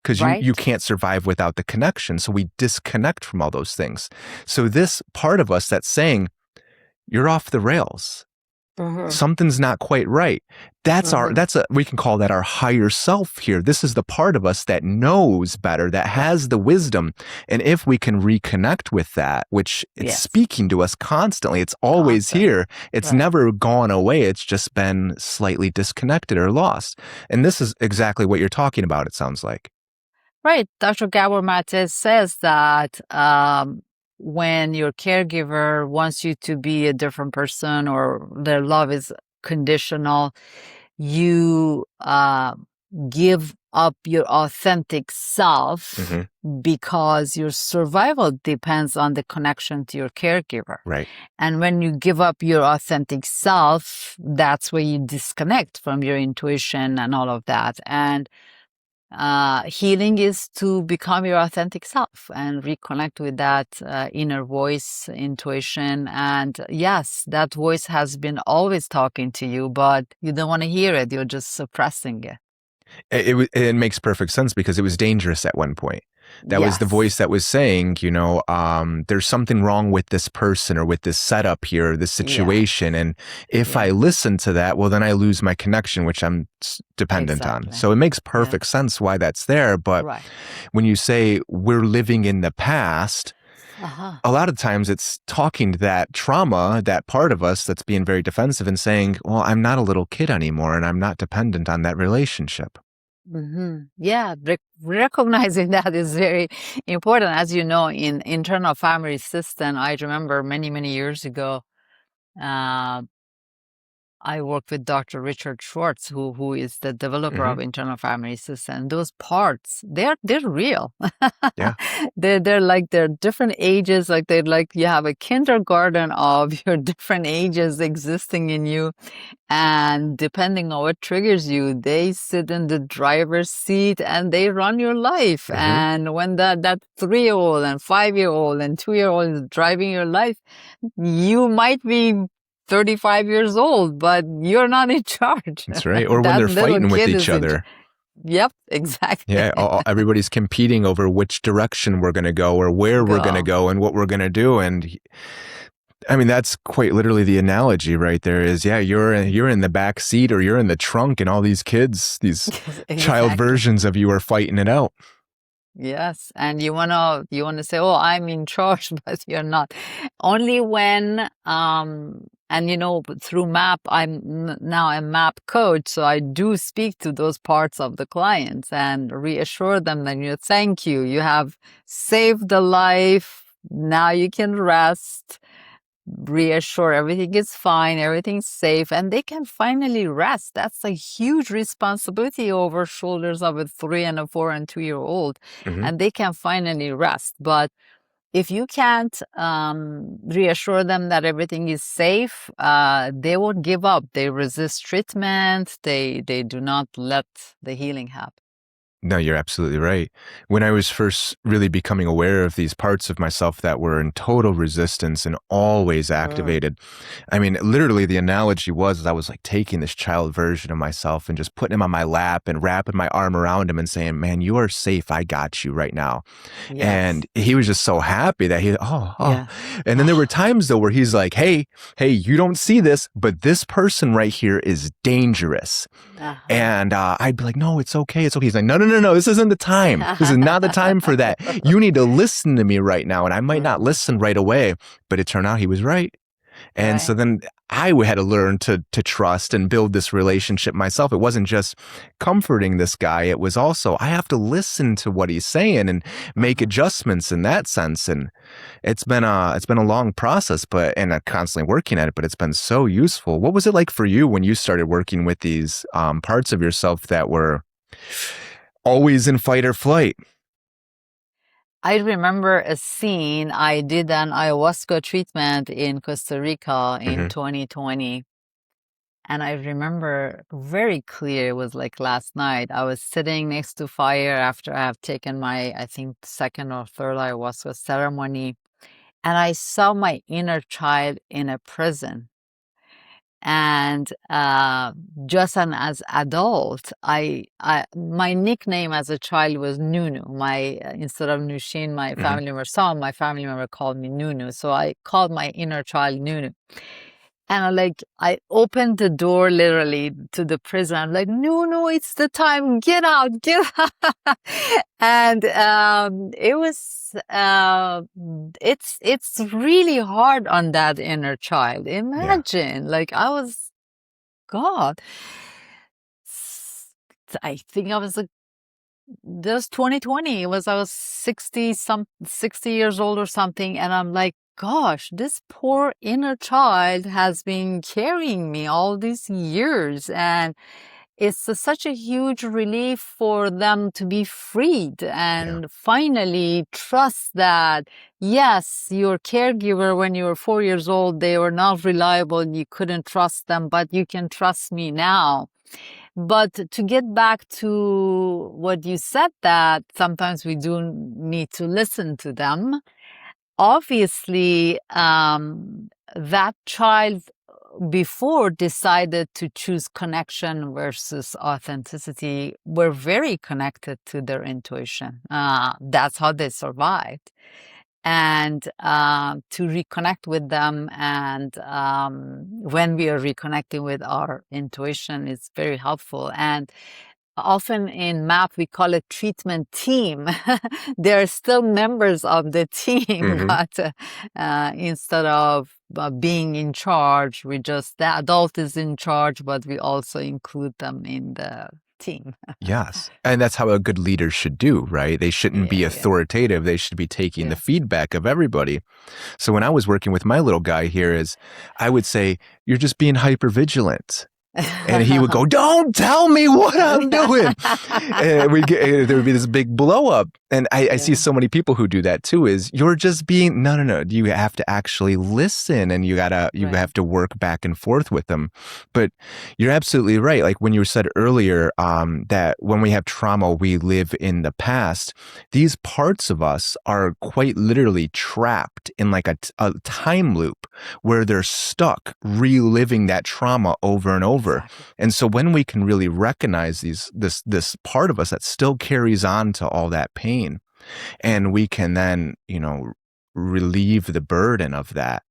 Because you can't survive without the connection. So we disconnect from all those things. So this part of us that's saying, you're off the rails. something's not quite right. We can call that our higher self here. This is the part of us that knows better, that has the wisdom. And if we can reconnect with that, which it's Yes. speaking to us constantly, it's always Constantly. here. It's Right. never gone away. It's just been slightly disconnected or lost. And this is exactly what you're talking about, it sounds like. Right. Dr. Gabor Mate says that when your caregiver wants you to be a different person or their love is conditional, you give up your authentic self because your survival depends on the connection to your caregiver. Right. And when you give up your authentic self, that's where you disconnect from your intuition and all of that. And healing is to become your authentic self and reconnect with that inner voice, intuition. And yes, that voice has been always talking to you, but you don't want to hear it. You're just suppressing it. It makes perfect sense because it was dangerous at one point. That was the voice that was saying, there's something wrong with this person or with this setup here, this situation. And if I listen to that, well, then I lose my connection, which I'm dependent on. So it makes perfect sense why that's there. But when you say we're living in the past, a lot of times it's talking to that trauma, that part of us that's being very defensive and saying, well, I'm not a little kid anymore and I'm not dependent on that relationship. Yeah, recognizing that is very important. As you know, in internal family system, I remember many, many years ago, I worked with Dr. Richard Schwartz, who is the developer of internal family system. Those parts, they're real. Yeah. they're different ages. Like you have a kindergarten of your different ages existing in you. And depending on what triggers you, they sit in the driver's seat and they run your life. And when that 3-year-old and 5-year-old and 2-year-old is driving your life, you might be 35 years old, but you're not in charge. That's right. Or when That they're little fighting with kid each is other. Yep, exactly. Yeah, everybody's competing over which direction we're going to go or where we're going to go and what we're going to do. And I mean, that's quite literally the analogy right there is, yeah, you're in the back seat or you're in the trunk and all these kids, these child versions of you are fighting it out. Yes, and you wanna say, "Oh, I'm in charge," but you're not. Only when and through MAP, I'm now a MAP coach, so I do speak to those parts of the clients and reassure them that thank you, you have saved a life. Now you can rest. Reassure everything is fine, everything's safe, and they can finally rest. That's a huge responsibility over shoulders of a 3 and a 4 and 2-year-old, and they can finally rest. But if you can't reassure them that everything is safe, they won't give up. They resist treatment. They do not let the healing happen. No, you're absolutely right. When I was first really becoming aware of these parts of myself that were in total resistance and always activated, I mean, literally the analogy was I was like taking this child version of myself and just putting him on my lap and wrapping my arm around him and saying, man, you are safe. I got you right now. Yes. And he was just so happy that yeah. And then there were times though where he's like, hey, you don't see this, but this person right here is dangerous. And I'd be like, no, it's okay. It's okay. He's like, no, this isn't the time. This is not the time for that. You need to listen to me right now. And I might not listen right away, but it turned out he was right. And so then I had to learn to trust and build this relationship myself. It wasn't just comforting this guy. It was also, I have to listen to what he's saying and make adjustments in that sense. And it's been a long process, and I'm constantly working at it, but it's been so useful. What was it like for you when you started working with these parts of yourself that were always in fight or flight? I remember a scene. I did an ayahuasca treatment in Costa Rica in 2020. And I remember very clear, it was like last night. I was sitting next to fire after I have taken my, I think, second or third ayahuasca ceremony. And I saw my inner child in a prison. And just as adult, my nickname as a child was Nunu. Instead of Noushin, my family member called me Nunu. So I called my inner child Nunu. And I opened the door literally to the prison. I'm like, no, it's the time. Get out, get out. And it was it's really hard on that inner child. Yeah. Imagine, I was God. I think I was this was 2020. I was 60 years old or something, and I'm like, gosh, this poor inner child has been carrying me all these years, and it's such a huge relief for them to be freed Yeah. and finally trust that, yes, your caregiver when you were 4 years old, they were not reliable, you couldn't trust them, but you can trust me now. But to get back to what you said, that sometimes we do need to listen to them. Obviously, that child before decided to choose connection versus authenticity were very connected to their intuition. That's how they survived. And to reconnect with them, and when we are reconnecting with our intuition, it's very helpful. And often in MAP, we call it treatment team. They're still members of the team, Hmm. but instead of being in charge, the adult is in charge, but we also include them in the team. Yes. And that's how a good leader should do, right? They shouldn't be Yeah, yeah, authoritative. They should be taking the yeah. feedback of everybody. So when I was working with my little guy here is I would say, you're just being hyper vigilant. And he would go, don't tell me what I'm doing. And there would be this big blow up. And I see Yeah. so many people who do that too, is you're just being, no. You have to actually listen, and you Right. have to work back and forth with them. But you're absolutely right. Like when you said earlier, that when we have trauma, we live in the past. These parts of us are quite literally trapped in like a time loop where they're stuck reliving that trauma over and over. Exactly. And so when we can really recognize this part of us that still carries on to all that pain, and we can then, relieve the burden of that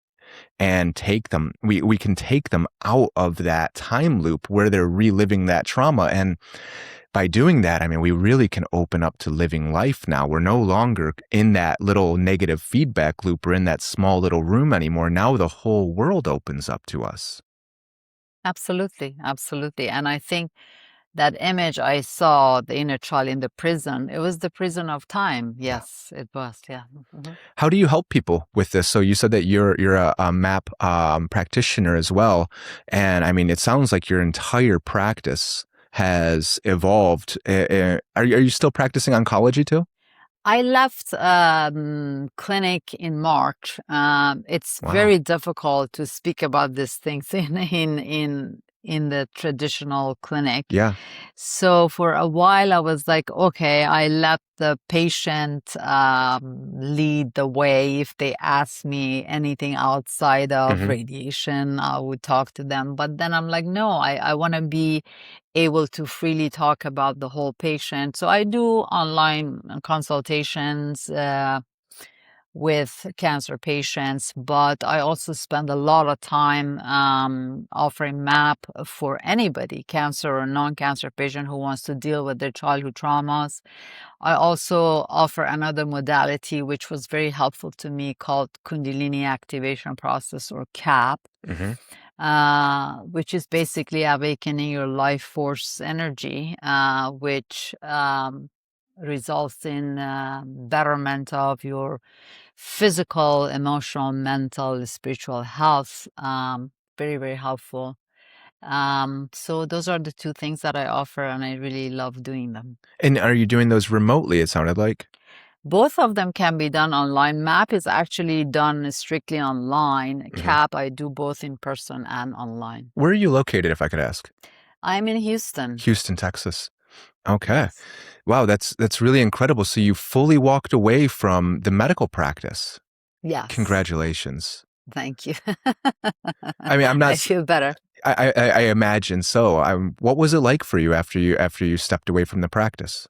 and take them, we can take them out of that time loop where they're reliving that trauma. And by doing that, I mean, we really can open up to living life now. We're no longer in that little negative feedback loop or in that small little room anymore. Now the whole world opens up to us. Absolutely, absolutely. And I think that image I saw, the inner child in the prison, it was the prison of time. Yeah. Yes, it was. Yeah. Mhm. How do you help people with this? So you said that you're a MAP practitioner as well, and I mean, it sounds like your entire practice has evolved. Are you still practicing oncology too? I left clinic in March. It's Wow. very difficult to speak about these things in the traditional clinic. Yeah. So for a while, I was like, okay, I let the patient lead the way. If they ask me anything outside of Hmm. radiation, I would talk to them. But then I'm like, no, I want to be able to freely talk about the whole patient. So I do online consultations with cancer patients, but I also spend a lot of time offering MAP for anybody, cancer or non-cancer patient who wants to deal with their childhood traumas. I also offer another modality which was very helpful to me called Kundalini Activation Process, or CAP, Hmm. which is basically awakening your life force energy, which results in betterment of your physical, emotional, mental, spiritual health. Very, very helpful. So those are the two things that I offer, and I really love doing them. And are you doing those remotely? It sounded like. Both of them can be done online. MAP is actually done strictly online. Hmm. CAP, I do both in person and online. Where are you located, if I could ask? I'm in Houston. Houston, Texas. Okay. Yes. Wow, that's really incredible. So you fully walked away from the medical practice. Yes. Congratulations. Thank you. I mean, I'm I not. feel better. I imagine so. What was it like for you after you stepped away from the practice?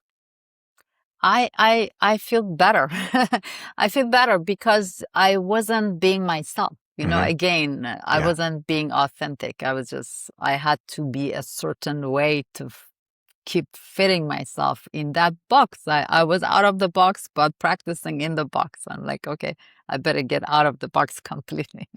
I feel better. I feel better because I wasn't being myself. You know, Hmm. again, I Yeah. wasn't being authentic. I had to be a certain way to keep fitting myself in that box. I was out of the box, but practicing in the box. I'm like, okay, I better get out of the box completely.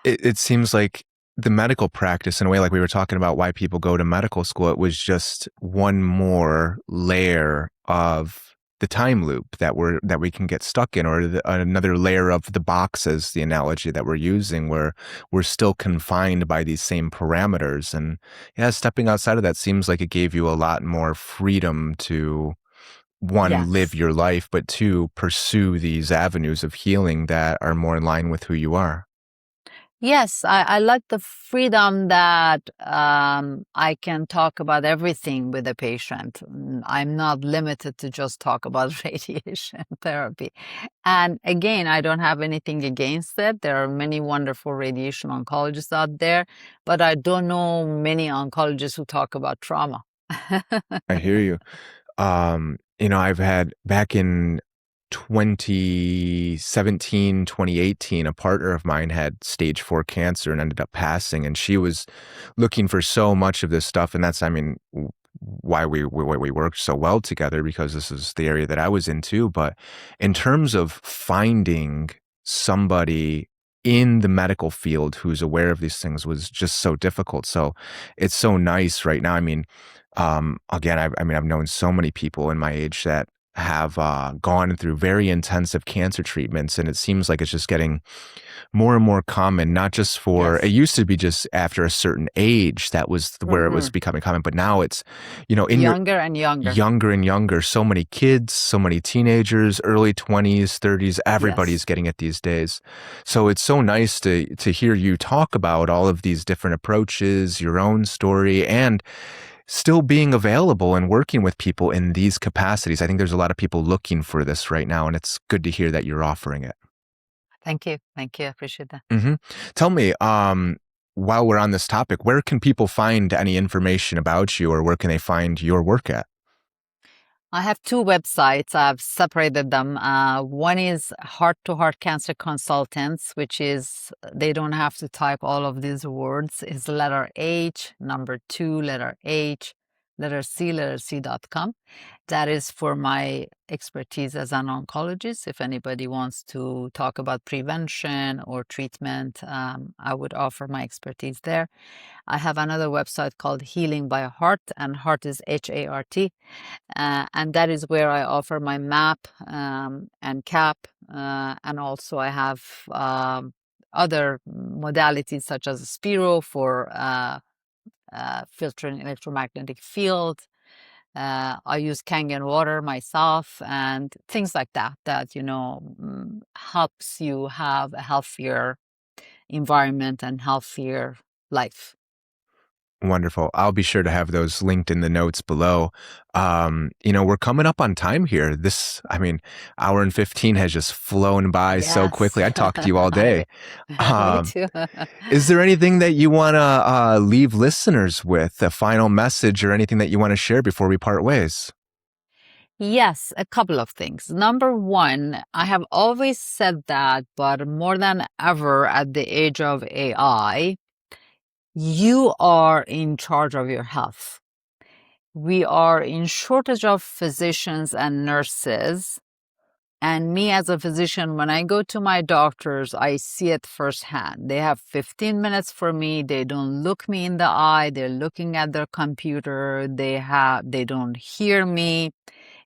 It seems like the medical practice, in a way, like we were talking about why people go to medical school, it was just one more layer of the time loop that we can get stuck in, or another layer of the box, as the analogy that we're using, where we're still confined by these same parameters. And yeah, stepping outside of that seems like it gave you a lot more freedom to, one, live Yes. your life, but two, pursue these avenues of healing that are more in line with who you are. Yes, I like the freedom that I can talk about everything with a patient. I'm not limited to just talk about radiation therapy. And again, I don't have anything against it. There are many wonderful radiation oncologists out there, but I don't know many oncologists who talk about trauma. I hear you. I've had, back in 2017, 2018, a partner of mine had stage 4 cancer and ended up passing, and she was looking for so much of this stuff. And that's, I mean, why we worked so well together, because this is the area that I was into. But in terms of finding somebody in the medical field who's aware of these things was just so difficult. So it's so nice right now. I mean, again, I've known so many people in my age that have gone through very intensive cancer treatments, and it seems like it's just getting more and more common. Not just for, it Yes. used to be just after a certain age that was where it Hmm. was becoming common, but now it's, in your Younger and younger. younger and younger, so many kids, so many teenagers, early 20s, 30s, everybody's Yes. getting it these days. So it's so nice to hear you talk about all of these different approaches, your own story, and still being available and working with people in these capacities. I think there's a lot of people looking for this right now, and it's good to hear that you're offering it. Thank you. Thank you. I appreciate that. Hmm. Tell me, while we're on this topic, where can people find any information about you, or where can they find your work at? I have two websites. I've separated them. One is Heart to Heart Cancer Consultants, which is they don't have to type all of these words. It's letter H, number two, letter H, letter C.com. That is for my expertise as an oncologist. If anybody wants to talk about prevention or treatment, I would offer my expertise there. I have another website called Healing by Heart, and Heart is HART. And that is where I offer my MAP and CAP. And also I have other modalities such as Spiro for filtering electromagnetic field. I use Kangen water myself and things like that, helps you have a healthier environment and healthier life. Wonderful. I'll be sure to have those linked in the notes below. We're coming up on time here. I mean, hour and 15 has just flown by so Yes, quickly. I'd talk to you all day. me Um, too. is there anything that you want to leave listeners with, a final message or anything that you want to share before we part ways? Yes, a couple of things. Number one, I have always said that, but more than ever at the age of AI, you are in charge of your health. We are in shortage of physicians and nurses. And me as a physician, when I go to my doctors, I see it firsthand. They have 15 minutes for me. They don't look me in the eye. They're looking at their computer. They don't hear me.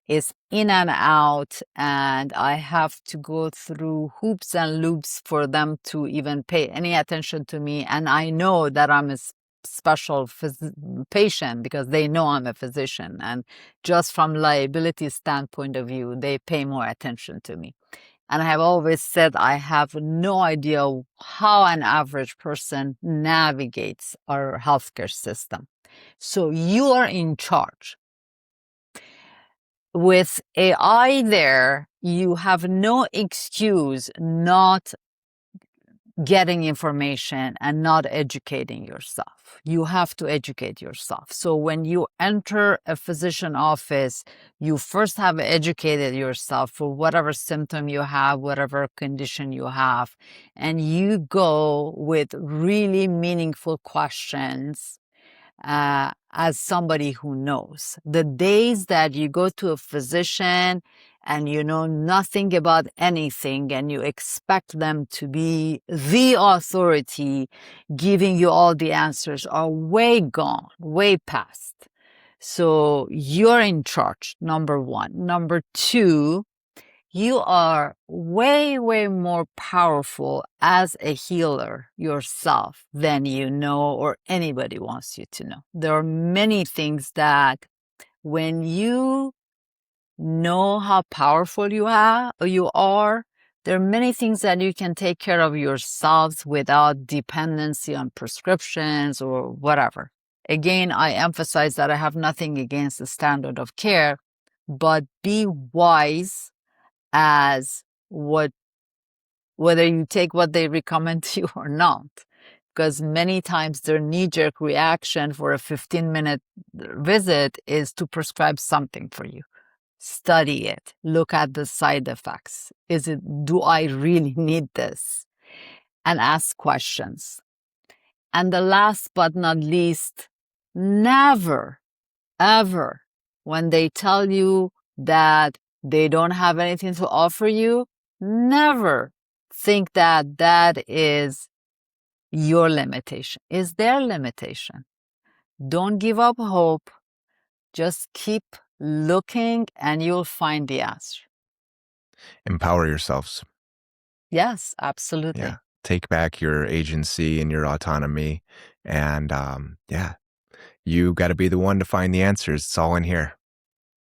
Is in and out, and I have to go through hoops and loops for them to even pay any attention to me. And I know that I'm a special patient because they know I'm a physician. And just from liability standpoint of view, they pay more attention to me. And I have always said I have no idea how an average person navigates our healthcare system. So you are in charge. With AI there, you have no excuse not getting information and not educating yourself. You have to educate yourself. So when you enter a physician office, you first have educated yourself for whatever symptom you have, whatever condition you have, and you go with really meaningful questions as somebody who knows. The days that you go to a physician and you know nothing about anything and you expect them to be the authority giving you all the answers are way gone, way past. So you're in charge, number one. Number two, you are way, way more powerful as a healer yourself than you know or anybody wants you to know. There are many things that when you know how powerful you are, there are many things that you can take care of yourselves without dependency on prescriptions or whatever. Again, I emphasize that I have nothing against the standard of care, but be wise as whether you take what they recommend to you or not, because many times their knee-jerk reaction for a 15-minute visit is to prescribe something for you. Study it, look at the side effects. Do I really need this? And ask questions. And the last but not least, never, ever, when they tell you that they don't have anything to offer you, never think that that is your limitation. It's their limitation. Don't give up hope. Just keep looking and you'll find the answer. Empower yourselves. Yes, absolutely. Yeah. Take back your agency and your autonomy. And yeah, you got to be the one to find the answers. It's all in here.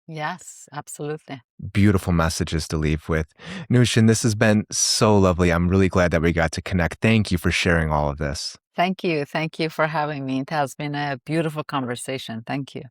Yes, absolutely. Beautiful messages to leave with. Noushin, this has been so lovely. I'm really glad that we got to connect. Thank you for sharing all of this. Thank you. Thank you for having me. It has been a beautiful conversation. Thank you.